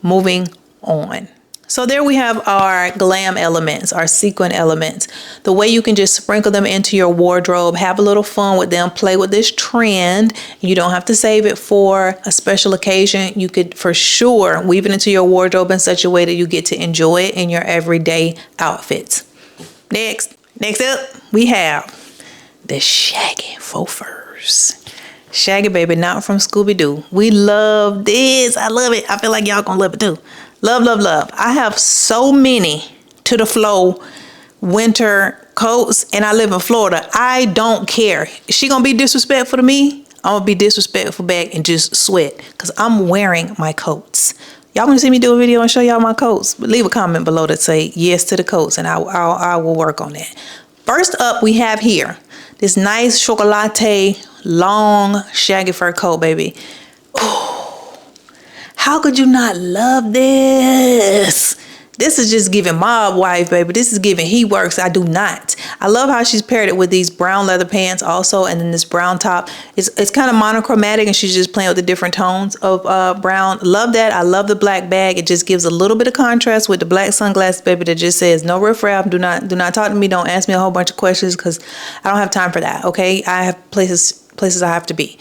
Moving on. So there we have our glam elements, our sequin elements. The way you can just sprinkle them into your wardrobe, have a little fun with them, play with this trend. You don't have to save it for a special occasion. You could for sure weave it into your wardrobe in such a way that you get to enjoy it in your everyday outfits. Next up, we have the Shaggy faux furs. Shaggy, baby, not from Scooby-Doo. We love this. I love it. I feel like y'all gonna love it too. Love, love, love. I have so many to the flow winter coats, and I live in Florida. I don't care. She gonna be disrespectful to me, I'm gonna be disrespectful back and just sweat because I'm wearing my coats. Y'all gonna see me do a video and show y'all my coats? But leave a comment below that say yes to the coats, and I will work on that. First up, we have here this nice chocolate long shaggy fur coat, baby. Oh, how could you not love this? This is just giving mob wife, baby. This is giving he works. I do not. I love how she's paired it with these brown leather pants also, and then this brown top. It's kind of monochromatic, and she's just playing with the different tones of brown. Love that. I love the black bag. It just gives a little bit of contrast with the black sunglasses, baby, that just says no riffraff. Do not talk to me. Don't ask me a whole bunch of questions because I don't have time for that. Okay, I have places I have to be.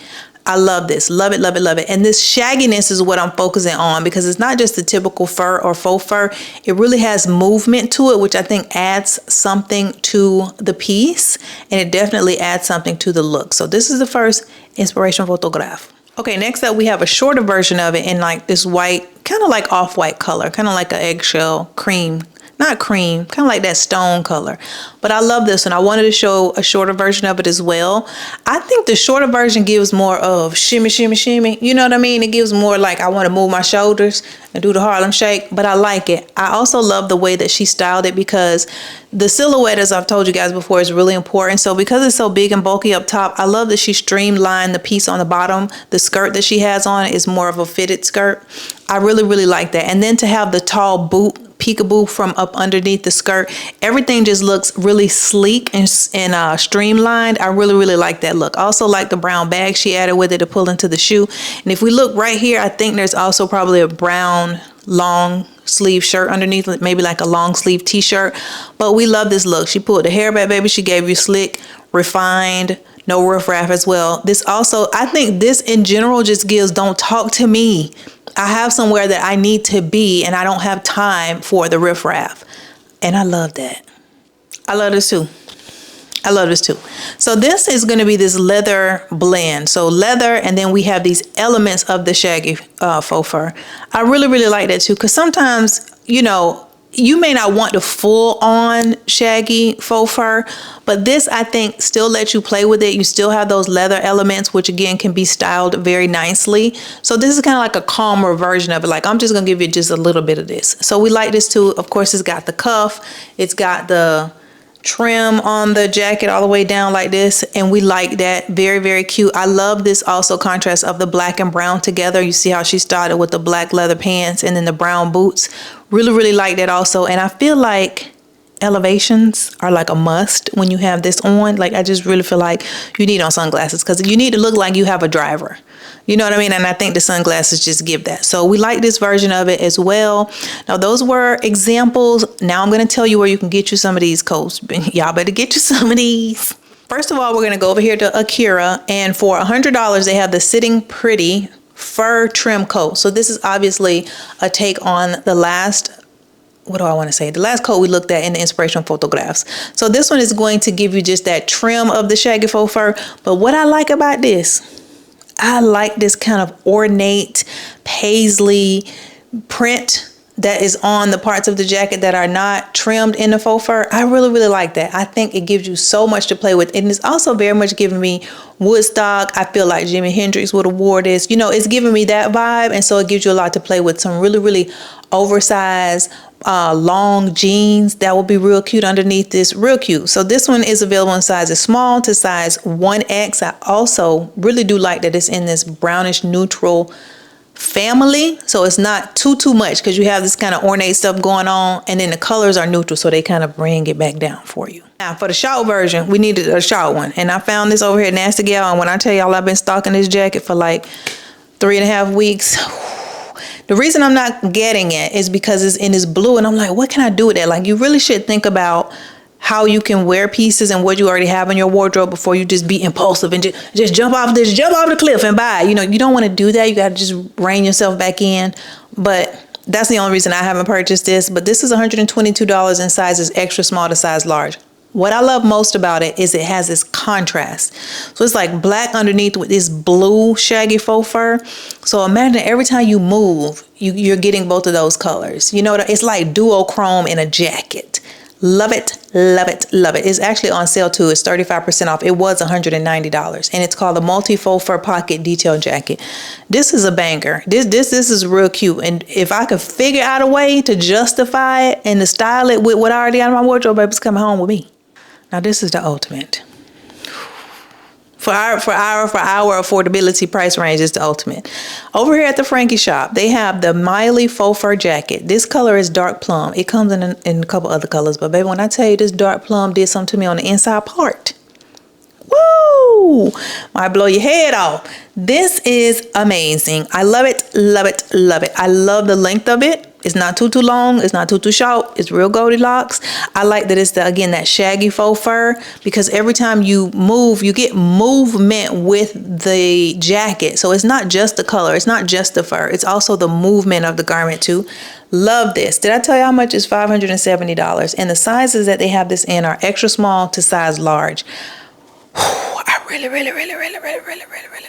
I love this. Love it, love it, love it. And this shagginess is what I'm focusing on because it's not just the typical fur or faux fur. It really has movement to it, which I think adds something to the piece. And it definitely adds something to the look. So this is the first inspiration photograph. Okay, next up we have a shorter version of it in like this white, kind of like off-white color, kind of like an eggshell cream. Not cream, kind of like that stone color. But I love this one. I wanted to show a shorter version of it as well. I think the shorter version gives more of shimmy, shimmy, shimmy. You know what I mean? It gives more like I want to move my shoulders and do the Harlem Shake, but I like it. I also love the way that she styled it because the silhouette, as I've told you guys before, is really important. So because it's so big and bulky up top, I love that she streamlined the piece on the bottom. The skirt that she has on is more of a fitted skirt. I really, really like that. And then to have the tall boot peekaboo from up underneath the skirt, everything just looks really sleek and streamlined. I really, really like that look. Also like the brown bag she added with it to pull into the shoe. And if we look right here, I think there's also probably a brown long sleeve shirt underneath, maybe like a long sleeve t-shirt. But we love this look. She pulled the hair back, baby. She gave you slick, refined, no riffraff as well. This also, I think this in general just gives don't talk to me. I have somewhere that I need to be and I don't have time for the riffraff. And I love that. I love this too. I love this too. So this is going to be this leather blend. So leather, and then we have these elements of the shaggy faux fur. I really, really like that too, because sometimes, you know, you may not want the full on shaggy faux fur, but this I think still lets you play with it. You still have those leather elements, which again can be styled very nicely. So this is kind of like a calmer version of it. Like I'm just gonna give you just a little bit of this. So we like this too. Of course, it's got the cuff, it's got the trim on the jacket all the way down like this, and we like that. Very, very cute. I love this also contrast of the black and brown together. You see how she started with the black leather pants and then the brown boots. Really, really like that also. And I feel like elevations are like a must when you have this on. Like I just really feel like you need on sunglasses because you need to look like you have a driver. You know what I mean? And I think the sunglasses just give that. So we like this version of it as well. Now those were examples. Now I'm going to tell you where you can get you some of these coats. Y'all better get you some of these. First of all, we're going to go over here to Akira, and for $100 they have the Sitting Pretty fur trim coat. So this is obviously a take on the last, what do I want to say? The last coat we looked at in the inspirational photographs. So this one is going to give you just that trim of the shaggy faux fur. But what I like about this, I like this kind of ornate paisley print that is on the parts of the jacket that are not trimmed in the faux fur. I really, really like that. I think it gives you so much to play with. And it's also very much giving me Woodstock. I feel like Jimi Hendrix would have wore this. You know, it's giving me that vibe. And so it gives you a lot to play with. Some really, really oversized long jeans that will be real cute underneath this. Real cute. So this one is available in sizes small to size 1X. I also really do like that it's in this brownish neutral family, so it's not too much because you have this kind of ornate stuff going on, and then the colors are neutral, so they kind of bring it back down for you. Now for the short version, we needed a short one, and I found this over here at Nasty Gal, and when I tell y'all I've been stocking this jacket for like 3.5 weeks. The reason I'm not getting it is because it's in this blue, and I'm like, what can I do with that? Like, you really should think about how you can wear pieces and what you already have in your wardrobe before you just be impulsive and just jump off the cliff and buy. You know, you don't want to do that. You got to just rein yourself back in. But that's the only reason I haven't purchased this. But this is $122 in sizes extra small to size large. What I love most about it is it has this contrast. So it's like black underneath with this blue shaggy faux fur. So imagine every time you move, you're getting both of those colors. You know, it's like duochrome in a jacket. Love it, love it, love it. It's actually on sale too. It's 35% off. It was $190, and it's called the multi faux fur pocket detail jacket. This is a banger. This is real cute. And if I could figure out a way to justify it and to style it with what I already got in my wardrobe, baby's coming home with me. Now this is the ultimate. For our affordability price range is the ultimate. Over here at the Frankie shop, they have the Miley faux fur jacket. This color is dark plum. It comes in a couple other colors, but baby, when I tell you this dark plum did something to me on the inside part, woo! Might blow your head off. This is amazing. I love it, love it, love it. I love the length of it. It's not too long. It's not too short. It's real Goldilocks. I like that it's again that shaggy faux fur, because every time you move, you get movement with the jacket. So it's not just the color. It's not just the fur. It's also the movement of the garment too. Love this. Did I tell you how much? It's $570? And the sizes that they have this in are extra small to size large. I really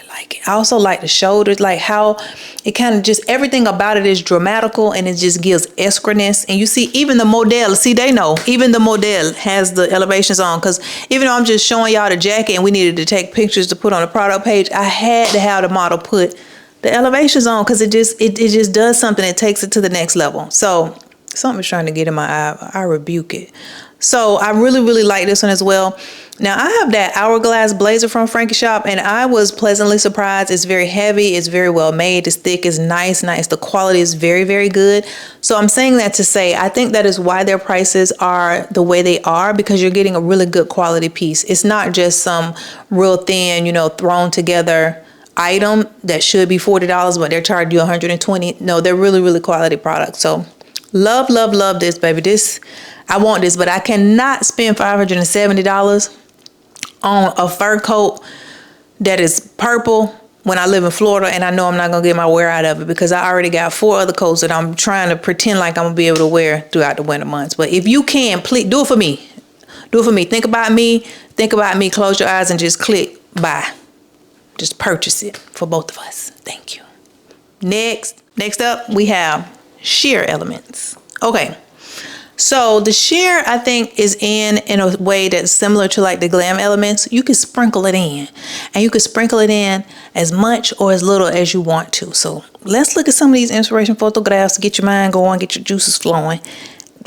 like it. I also like the shoulders, like how it kind of just, everything about it is dramatical, and it just gives escrowness. And you see even the model, see, they know, even the model has the elevations on, because even though I'm just showing y'all the jacket and we needed to take pictures to put on the product page, I had to have the model put the elevations on, because it just does something. It takes it to the next level. So something's trying to get in my eye. I rebuke it. So I really like this one as well. Now I have that hourglass blazer from Frankie shop, and I was pleasantly surprised. It's very heavy. It's very well made. It's thick. It's nice. The quality is very good. So I'm saying that to say, I think that is why their prices are the way they are, because you're getting a really good quality piece. It's not just some real thin, you know, thrown together item that should be $40, but they're charging you $120. No, they're really quality products. So love this, baby. This, I want this, but I cannot spend $570 on a fur coat that is purple when I live in Florida, and I know I'm not gonna get my wear out of it, because I already got 4 other coats that I'm trying to pretend like I'm gonna be able to wear throughout the winter months. But if you can, please do it for me. Do it for me. Think about me. Think about me. Close your eyes and just click buy. Just purchase it for both of us. Thank you. Next up, we have sheer elements. Okay. So the sheer, I think, is in a way that's similar to like the Glam elements. You can sprinkle it in, and you can sprinkle it in as much or as little as you want to. So let's look at some of these inspiration photographs to get your mind going, get your juices flowing.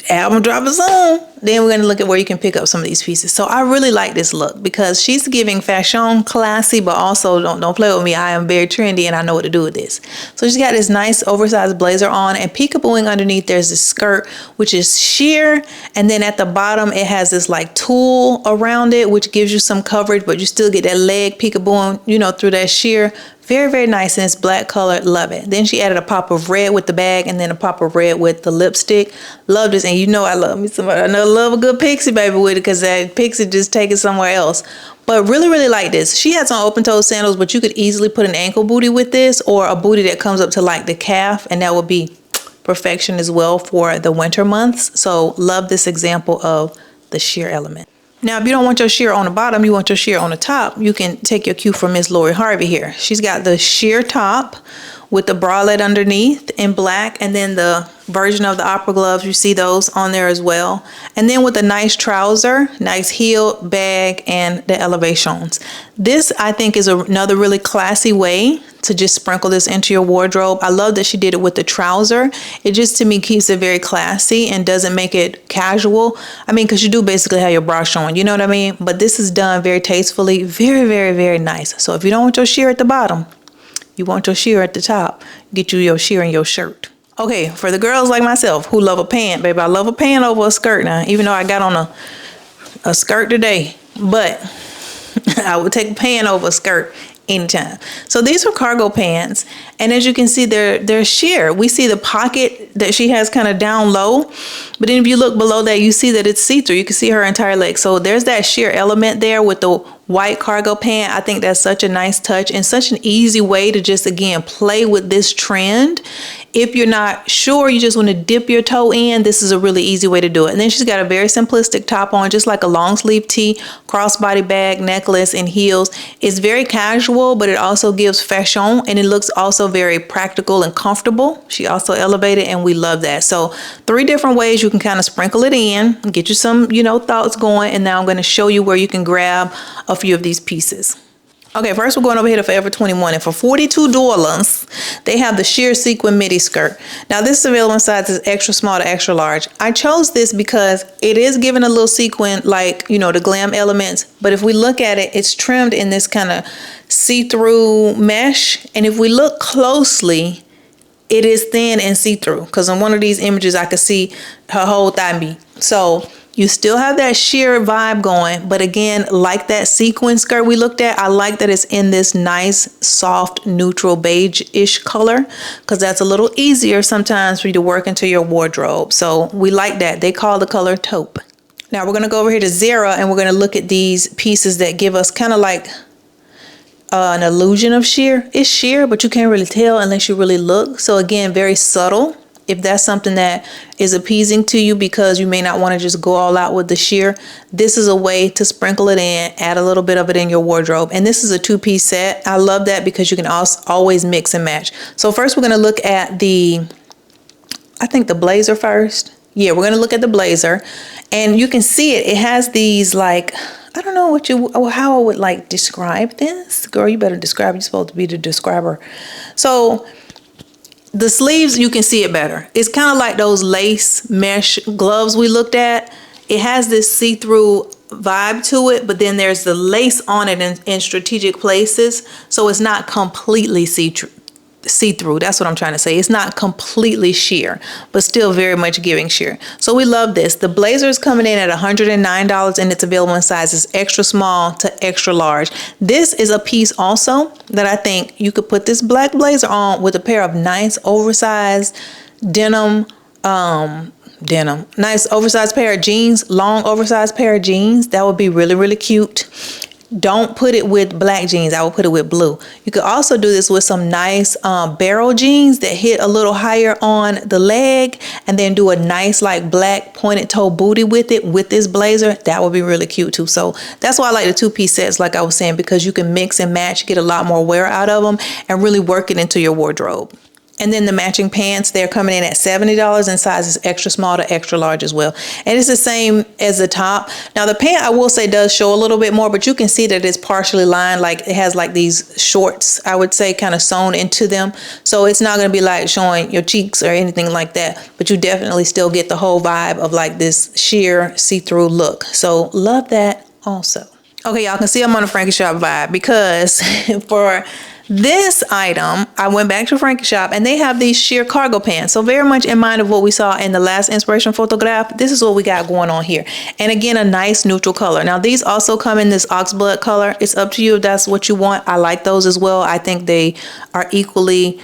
Album drop is on. Then we're going to look at where you can pick up some of these pieces. So I really like this look, because she's giving fashion, classy, but also don't play with me. I am very trendy, and I know what to do with this. So she's got this nice oversized blazer on, and peekabooing underneath there's this skirt, which is sheer, and then at the bottom it has this like tulle around it, which gives you some coverage, but you still get that leg peekabooing, you know, through that sheer. Very nice, and it's black colored. Love it. Then she added a pop of red with the bag, and then a pop of red with the lipstick. Love this, and you know I love me somebody. I know I love a good pixie baby with it, because that pixie just take it somewhere else. But really like this. She has on open toe sandals, but you could easily put an ankle booty with this, or a booty that comes up to like the calf, and that would be perfection as well for the winter months. So love this example of the sheer element. Now, if you don't want your sheer on the bottom, you want your sheer on the top, you can take your cue from Miss Lori Harvey here. She's got the sheer top with the bralette underneath in black, and then the version of the opera gloves, you see those on there as well. And then with a nice trouser, nice heel, bag, and the elevations. This, I think, is another really classy way to just sprinkle this into your wardrobe. I love that she did it with the trouser. It just, to me, keeps it very classy and doesn't make it casual. I mean, because you do basically have your bra showing, you know what I mean? But this is done very tastefully, very nice. So if you don't want your sheer at the bottom, You want your sheer at the top, get you your sheer in your shirt. Okay, for the girls like myself who love a pant, baby, I love a pant over a skirt now, even though I got on a skirt today, but I would take a pant over a skirt anytime. So these are cargo pants, and as you can see, they're sheer. We see the pocket that she has kind of down low, but then if you look below that, you see that it's see-through. You can see her entire leg. So there's that sheer element there with the white cargo pant. I think that's such a nice touch and such an easy way to just, again, play with this trend. If you're not sure, you just want to dip your toe in, this is a really easy way to do it. And then she's got a very simplistic top on, just like a long sleeve tee, crossbody bag, necklace, and heels. It's very casual, but it also gives fashion, and it looks also very practical and comfortable. She also elevated, and we love that. So 3 different ways you can kind of sprinkle it in, get you some, thoughts going. And now I'm going to show you where you can grab a few of these pieces. Okay, first we're going over here to Forever 21, and for $42, they have the sheer sequin midi skirt. Now this is available in sizes extra small to extra large. I chose this because it is given a little sequin, like, the glam elements, but if we look at it, it's trimmed in this kind of see-through mesh, and if we look closely, it is thin and see-through, because in one of these images, I could see her whole thigh meat. So you still have that sheer vibe going, but again, like that sequin skirt we looked at, I like that it's in this nice, soft, neutral beige-ish color, because that's a little easier sometimes for you to work into your wardrobe. So we like that. They call the color taupe. Now we're going to go over here to Zara, and we're going to look at these pieces that give us kind of like an illusion of sheer. It's sheer, but you can't really tell unless you really look. So again, very subtle. If that's something that is appeasing to you because you may not want to just go all out with the sheer, this is a way to sprinkle it in, add a little bit of it in your wardrobe. And this is a 2-piece set. I love that because you can always mix and match. So first we're going to look at I think the blazer first. Yeah, we're going to look at the blazer, and you can see it. It has these, like, I don't know how I would like describe this. Girl, you better describe. You're supposed to be the describer. So the sleeves, you can see it better. It's kind of like those lace mesh gloves we looked at. It has this see-through vibe to it, but then there's the lace on it in strategic places. So it's not completely see-through. That's what I'm trying to say. It's not completely sheer, but still very much giving sheer. So we love this. The blazer is coming in at $109, and it's available in sizes extra small to extra large. This is a piece also that I think you could put this black blazer on with a pair of nice oversized nice oversized pair of jeans, long oversized pair of jeans. That would be really, really cute. Don't put it with black jeans. I will put it with blue. You could also do this with some nice barrel jeans that hit a little higher on the leg, and then do a nice like black pointed toe booty with it with this blazer. That would be really cute too. So that's why I like the 2-piece sets, like I was saying, because you can mix and match, get a lot more wear out of them, and really work it into your wardrobe. And then the matching pants, they're coming in at $70 in sizes extra small to extra large as well. And it's the same as the top. Now the pant, I will say, does show a little bit more, but you can see that it's partially lined. Like it has like these shorts, I would say, kind of sewn into them. So it's not going to be like showing your cheeks or anything like that, but you definitely still get the whole vibe of like this sheer see-through look. So love that also. Okay, y'all can see I'm on a Frankie Shop vibe, because for this item, I went back to Frankie Shop, and they have these sheer cargo pants. So very much in mind of what we saw in the last inspiration photograph, this is what we got going on here. And again, a nice neutral color. Now these also come in this oxblood color. It's up to you if that's what you want. I like those as well. I think they are equally,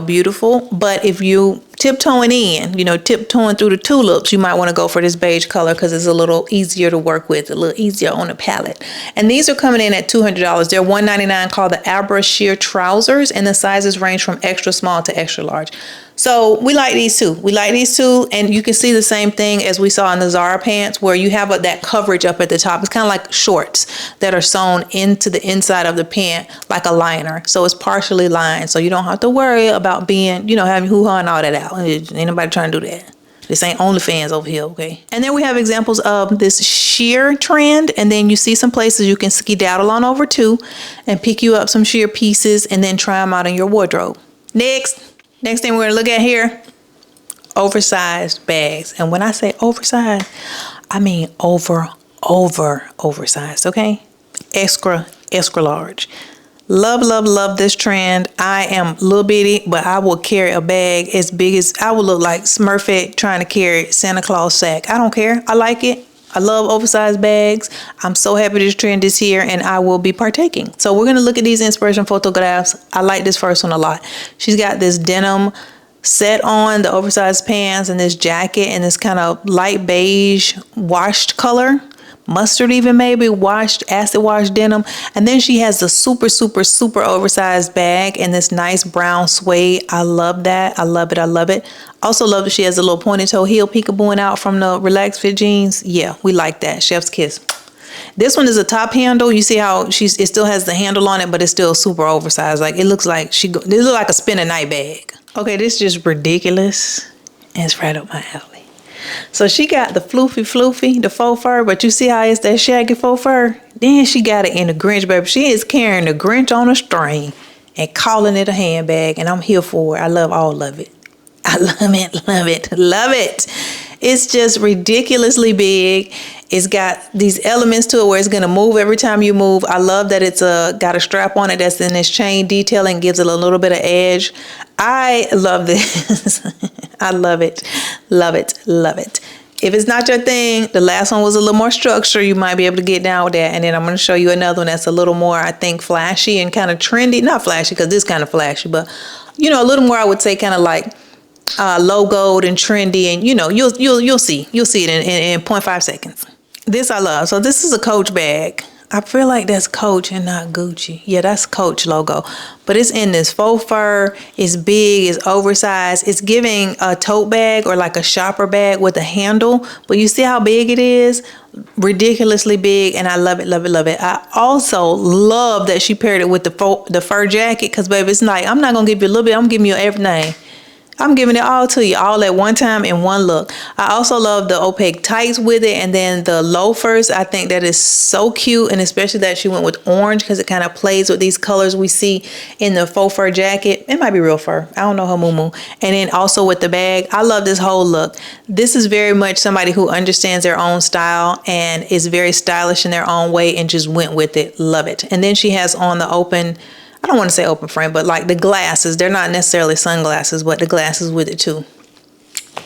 beautiful. But if you tiptoeing in, tiptoeing through the tulips, you might want to go for this beige color because it's a little easier to work with, a little easier on the palette. And these are coming in at $200. They're $199, called the Abra Sheer Trousers, and the sizes range from extra small to extra large. So we like these too. We like these too, and you can see the same thing as we saw in the Zara pants, where you have that coverage up at the top. It's kind of like shorts that are sewn into the inside of the pant like a liner. So it's partially lined, so you don't have to worry about being, having hoo-ha and all that out. Ain't nobody trying to do that. This ain't OnlyFans over here, okay? And then we have examples of this sheer trend, and then you see some places you can skedaddle on over to and pick you up some sheer pieces and then try them out in your wardrobe. Next thing we're going to look at here, oversized bags. And when I say oversized, I mean oversized, okay? Extra large. Love, love, love this trend. I am little bitty, but I will carry a bag as big as, I will look like Smurfette trying to carry Santa Claus sack. I don't care. I like it. I love oversized bags. I'm so happy this trend is here and I will be partaking. So we're going to look at these inspiration photographs. I like this first one a lot. She's got this denim set on, the oversized pants, and this jacket, and this kind of light beige washed color. Mustard even, maybe washed, acid washed denim. And then she has the super, super, super oversized bag and this nice brown suede. I love that. I love it. I love it. Also love that she has a little pointed toe heel peekabooing out from the relaxed fit jeans. Yeah, we like that. Chef's kiss. This one is a top handle. You see how it still has the handle on it, but it's still super oversized. Like it looks like it looks like a spin a night bag. Okay, this is just ridiculous. And it's right up my alley. So she got the floofy, the faux fur, but you see how it's that shaggy faux fur? Then she got it in the Grinch, baby. She is carrying the Grinch on a string and calling it a handbag, and I'm here for it. I love all of it. I love it, love it, love it. It's just ridiculously big. It's got these elements to it where it's going to move every time you move. I love that it's got a strap on it that's in this chain detailing, gives it a little bit of edge. I love this. I love it. Love it. Love it. If it's not your thing, the last one was a little more structure. You might be able to get down with that. And then I'm going to show you another one that's a little more, I think, flashy and kind of trendy. Not flashy because this kind of flashy, but, you know, a little more, I would say, kind of like logoed and trendy. And, you know, you'll see. You'll see it in 0.5 seconds. This I love. So this is a Coach bag. I feel like that's Coach and not Gucci. Yeah, that's Coach logo. But it's in this faux fur. It's big. It's oversized. It's giving a tote bag or like a shopper bag with a handle. But you see how big it is? Ridiculously big. And I love it, love it, love it. I also love that she paired it with the fur jacket. Because, baby, it's like, I'm not going to give you a little bit. I'm giving you everything. I'm giving it all to you, all at one time in one look. I also love the opaque tights with it, and then the loafers. I think that is so cute, and especially that she went with orange because it kind of plays with these colors we see in the faux fur jacket. It might be real fur. I don't know her moo-moo. And then also with the bag. I love this whole look. This is very much somebody who understands their own style and is very stylish in their own way and just went with it. Love it. And then she has on the open, I don't want to say open frame, but like the glasses. They're not necessarily sunglasses, but the glasses with it too.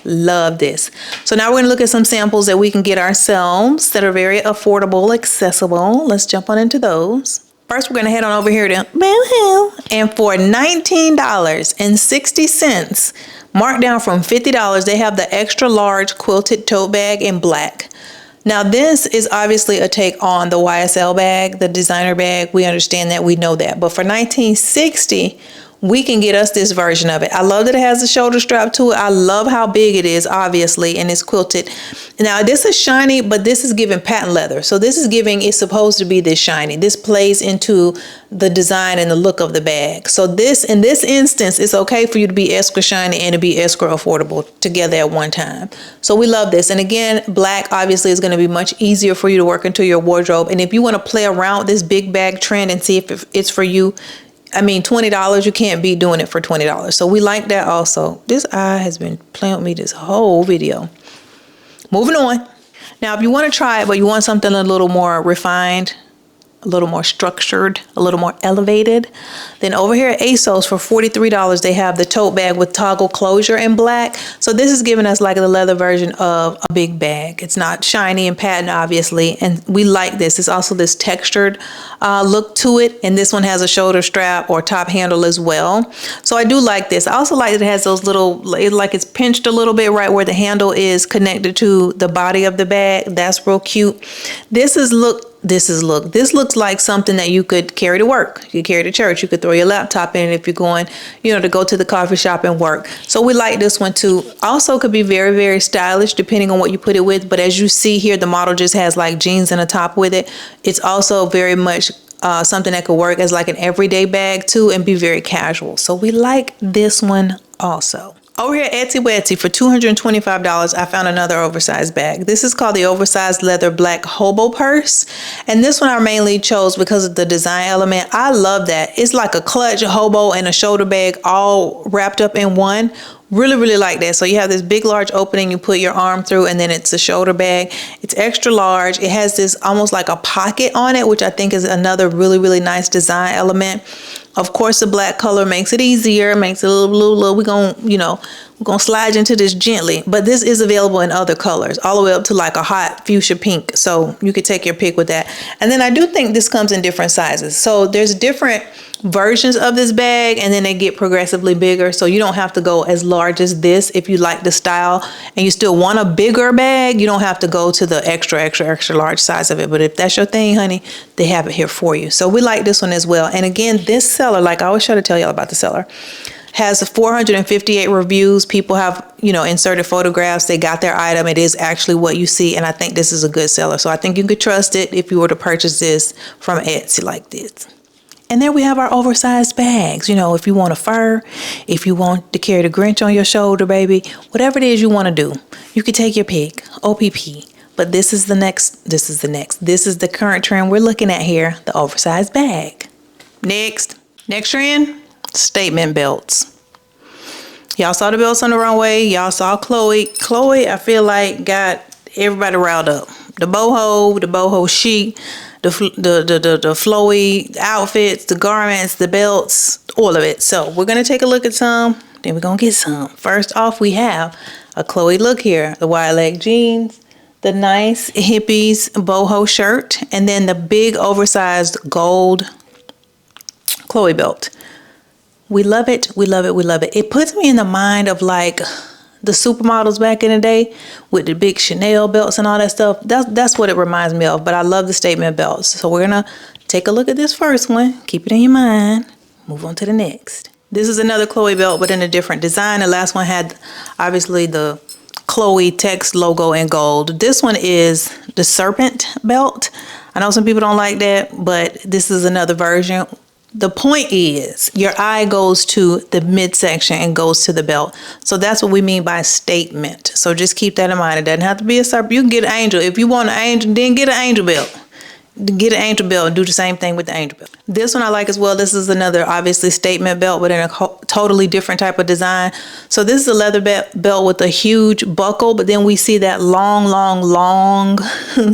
Love this. So now we're going to look at some samples that we can get ourselves that are very affordable, accessible. Let's jump on into those. First, we're going to head on over here to Boohoo. And for $19.60, marked down from $50, they have the extra large quilted tote bag in black. Now, this is obviously a take on the YSL bag, the designer bag. We understand that. We know that. But for $19.60, we can get us this version of it. I love that it has a shoulder strap to it. I love how big it is, obviously, and it's quilted. Now, this is shiny, but this is giving patent leather. So this is giving, it's supposed to be this shiny. This plays into the design and the look of the bag. So this, in this instance, it's okay for you to be extra shiny and to be extra affordable together at one time. So we love this. And again, black obviously is going to be much easier for you to work into your wardrobe. And if you want to play around with this big bag trend and see if it's for you, I mean, $20, you can't be doing it for $20. So we like that also. This eye has been playing with me this whole video. Moving on. Now, if you want to try it, but you want something a little more refined, a little more structured, a little more elevated, then over here at ASOS for $43, they have the tote bag with toggle closure in black. So this is giving us like the leather version of a big bag. It's not shiny and patent, obviously, and we like this. It's also this textured look to it, and this one has a shoulder strap or top handle as well. So I do like this. I also like that it has those little, like it's pinched a little bit right where the handle is connected to the body of the bag. That's real cute. This looks like something that you could carry to work. You could carry to church. You could throw your laptop in if you're going, to go to the coffee shop and work. So we like this one too. Also could be very, very stylish depending on what you put it with. But as you see here, the model just has like jeans and a top with it. It's also very much something that could work as like an everyday bag too and be very casual. So we like this one also. Over here at Etsy Wetsy for $225, I found another oversized bag. This is called the Oversized Leather Black Hobo Purse. And this one I mainly chose because of the design element. I love that. It's like a clutch, a hobo, and a shoulder bag all wrapped up in one. Really, really like that. So you have this big, large opening you put your arm through, and then it's a shoulder bag. It's extra large. It has this almost like a pocket on it, which I think is another really, really nice design element. Of course, the black color makes it easier, makes it a little, we're gonna slide into this gently, but this is available in other colors, all the way up to like a hot fuchsia pink. So you could take your pick with that. And then I do think this comes in different sizes. So there's different versions of this bag, and then they get progressively bigger. So you don't have to go as large as this if you like the style and you still want a bigger bag. You don't have to go to the extra, extra, extra large size of it. But if that's your thing, honey, they have it here for you. So we like this one as well. And again, this seller, like I always try to tell y'all about the seller, has 458 reviews. People have, inserted photographs. They got their item. It is actually what you see. And I think this is a good seller. So I think you could trust it if you were to purchase this from Etsy like this. And there we have our oversized bags. If you want a fur, if you want to carry the Grinch on your shoulder, baby, whatever it is you want to do, you can take your pick, OPP. But this is the next. This is the current trend we're looking at here, the oversized bag. Next trend, statement belts. Y'all saw the belts on the runway. Y'all saw Chloe. Chloe, I feel like, got everybody riled up. The boho chic, the flowy outfits, the garments, the belts, all of it. So we're going to take a look at some, then we're going to get some. First off, we have a Chloe look here. The wide leg jeans, the nice hippies boho shirt, and then the big oversized gold Chloe belt. We love it. We love it. We love it. It puts me in the mind of like the supermodels back in the day with the big Chanel belts and all that stuff. That's what it reminds me of. But I love the statement belts. So we're going to take a look at this first one. Keep it in your mind. Move on to the next. This is another Chloe belt, but in a different design. The last one had obviously the Chloe text logo in gold. This one is the serpent belt. I know some people don't like that, but this is another version. The point is your eye goes to the midsection and goes to the belt. So that's what we mean by statement. So just keep that in mind. It doesn't have to be a serpent. You can get an angel. If you want an angel, then get an angel belt. Get an angel belt and do the same thing with the angel belt. This one I like as well. This is another obviously statement belt, but in a totally different type of design. So this is a leather belt with a huge buckle, but then we see that long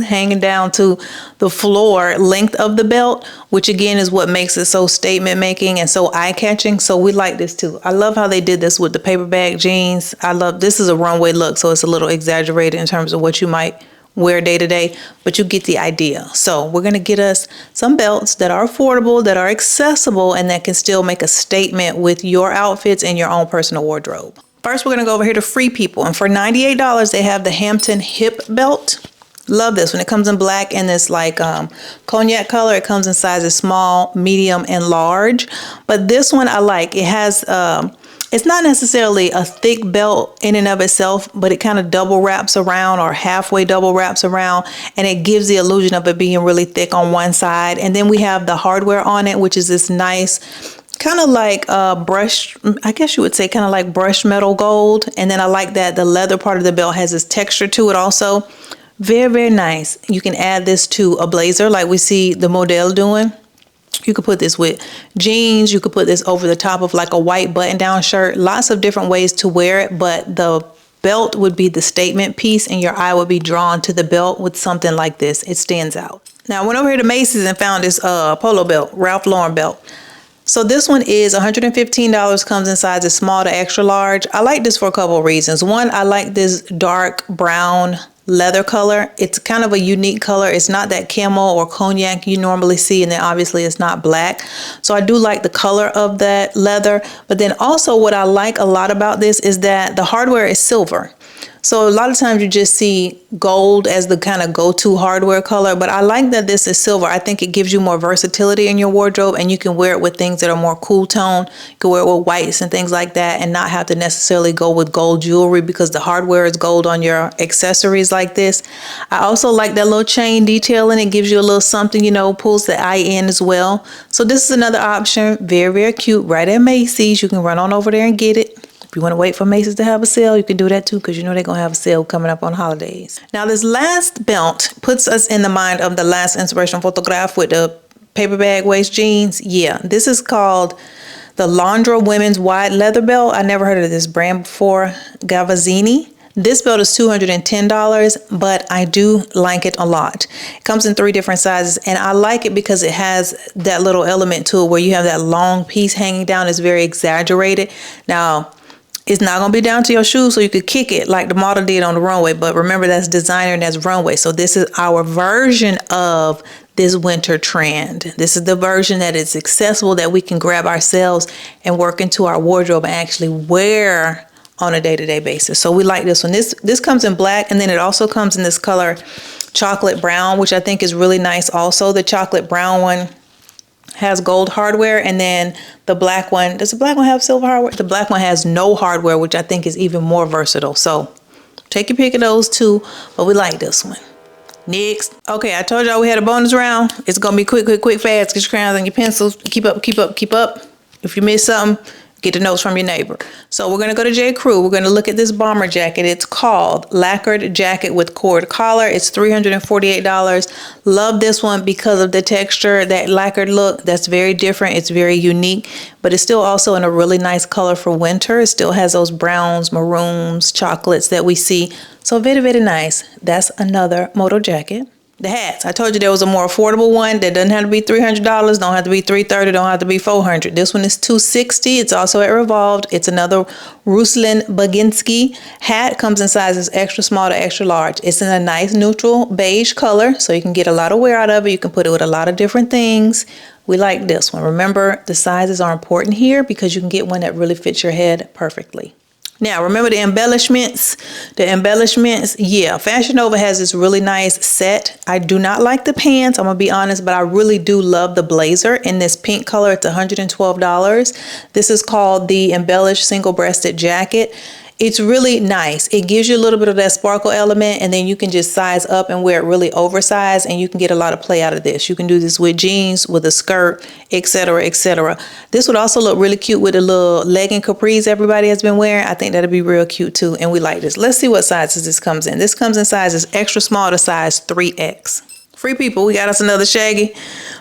hanging down to the floor length of the belt, which again is what makes it so statement making and so eye catching. So we like this too. I love how they did this with the paper bag jeans. This is a runway look, so it's a little exaggerated in terms of what you might wear day to day, but you get the idea. So we're going to get us some belts that are affordable, that are accessible, and that can still make a statement with your outfits and your own personal wardrobe. First, we're going to go over here to Free People, and for $98 they have the Hampton hip belt. Love this one. It comes in black and this like cognac color. It comes in sizes small, medium, and large, but this one I like. It has it's not necessarily a thick belt in and of itself, but it kind of double wraps around or halfway double wraps around, and it gives the illusion of it being really thick on one side. And then we have the hardware on it, which is this nice kind of like brush, I guess you would say kind of like brushed metal gold. And then I like that the leather part of the belt has this texture to it also. Very, very nice. You can add this to a blazer like we see the model doing. You could put this with jeans. You could put this over the top of like a white button-down shirt. Lots of different ways to wear it, but the belt would be the statement piece and your eye would be drawn to the belt with something like this. It stands out. Now I went over here to Macy's and found this polo belt, Ralph Lauren belt. So this one is $115, comes in sizes small to extra large. I like this for a couple of reasons. One, I like this dark brown leather color. It's kind of a unique color. It's not that camel or cognac you normally see, and then obviously it's not black. So I do like the color of that leather. But then also what I like a lot about this is that the hardware is silver. So a lot of times you just see gold as the kind of go-to hardware color, but I like that this is silver. I think it gives you more versatility in your wardrobe, and you can wear it with things that are more cool tone. You can wear it with whites and things like that and not have to necessarily go with gold jewelry because the hardware is gold on your accessories like this. I also like that little chain detail, and it gives you a little something, you know, pulls the eye in as well. So this is another option. Very, very cute. Right at Macy's. You can run on over there and get it. If you want to wait for Macy's to have a sale, you can do that too, because you know they're going to have a sale coming up on holidays. Now this last belt puts us in the mind of the last inspirational photograph with the paper bag waist jeans. Yeah, this is called the Londra Women's Wide Leather Belt. I never heard of this brand before, Gavazzini. This belt is $210, but I do like it a lot. It comes in 3 different sizes, and I like it because it has that little element to it where you have that long piece hanging down. It's very exaggerated. Now, it's not going to be down to your shoes, so you could kick it like the model did on the runway, but remember that's designer and that's runway. So this is our version of this winter trend. This is the version that is accessible, that we can grab ourselves and work into our wardrobe and actually wear on a day-to-day basis. So we like this one. This comes in black, and then it also comes in this color chocolate brown, which I think is really nice also. The chocolate brown one has gold hardware, and then the black one, does the black one have silver hardware? The black one has no hardware, which I think is even more versatile. So take your pick of those two, but we like this one. Next. Okay, I told y'all we had a bonus round. It's gonna be quick, fast. Get your crayons and your pencils. Keep up. If you miss something, get the notes from your neighbor. So we're going to go to J. Crew. We're going to look at this bomber jacket. It's called Lacquered Jacket with Cord Collar. It's $348. Love this one because of the texture, that lacquered look. That's very different. It's very unique, but it's still also in a really nice color for winter. It still has those browns, maroons, chocolates that we see. So very, very nice. That's another moto jacket. The hats. I told you there was a more affordable one that doesn't have to be $300, don't have to be $330, don't have to be $400. This one is $260. It's also at Revolved. It's another Ruslan Baginski hat. Comes in sizes extra small to extra large. It's in a nice neutral beige color, so you can get a lot of wear out of it. You can put it with a lot of different things. We like this one. Remember, the sizes are important here because you can get one that really fits your head perfectly. Now, remember the embellishments? The embellishments, yeah, Fashion Nova has this really nice set. I do not like the pants, I'm going to be honest, but I really do love the blazer in this pink color. It's $112. This is called the Embellished Single-Breasted Jacket. It's really nice. It gives you a little bit of that sparkle element, and then you can just size up and wear it really oversized, and you can get a lot of play out of this. You can do this with jeans, with a skirt, etc., etc. This would also look really cute with a little legging capris everybody has been wearing. I think that'd be real cute too, and we like this. Let's see what sizes this comes in. This comes in sizes extra small to size 3X. Free people, we got us another Shaggy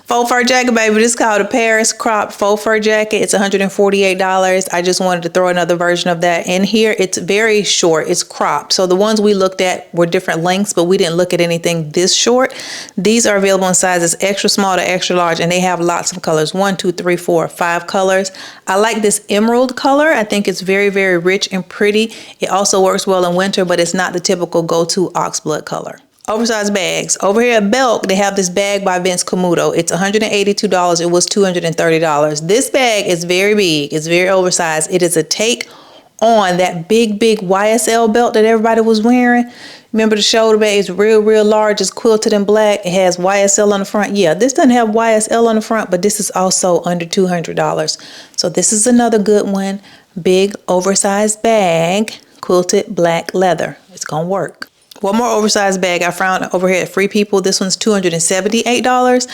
faux fur jacket, baby. This is called a Paris cropped faux fur jacket. It's $148. I just wanted to throw another version of that in here. It's very short. It's cropped. So the ones we looked at were different lengths, but we didn't look at anything this short. These are available in sizes extra small to extra large, and they have lots of colors. 1, 2, 3, 4, 5 colors. I like this emerald color. I think it's very, very rich and pretty. It also works well in winter, but it's not the typical go-to oxblood color. Oversized bags. Over here at Belk, they have this bag by Vince Camuto. It's $182. It was $230. This bag is very big. It's very oversized. It is a take on that big YSL belt that everybody was wearing. Remember the shoulder bag is real large. It's quilted in black. It has YSL on the front. Yeah, this doesn't have YSL on the front, but this is also under $200. So this is another good one. Big oversized bag, quilted black leather. It's gonna work. One more oversized bag I found over here at Free People. This one's $278.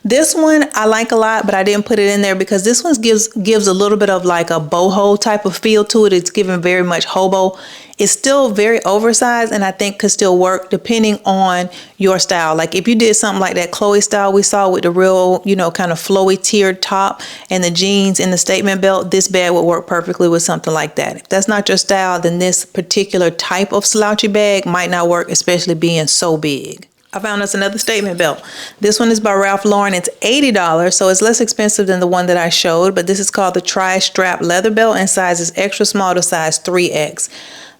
This one I like a lot, but I didn't put it in there because this one gives a little bit of like a boho type of feel to it. It's giving very much hobo. It's still very oversized, and I think could still work depending on your style. Like if you did something like that Chloe style we saw with the real, you know, kind of flowy tiered top and the jeans and the statement belt, this bag would work perfectly with something like that. If that's not your style, then this particular type of slouchy bag might not work, especially being so big. I found us another statement belt. This one is by Ralph Lauren. It's $80, so it's less expensive than the one that I showed, but this is called the Tri-Strap Leather Belt, and size is extra small to size 3X.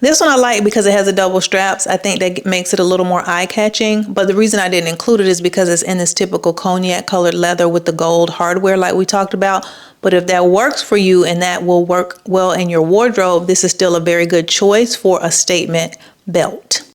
This one I like because it has the double straps. I think that makes it a little more eye-catching, but the reason I didn't include it is because it's in this typical cognac colored leather with the gold hardware like we talked about. But if that works for you and that will work well in your wardrobe, this is still a very good choice for a statement belt.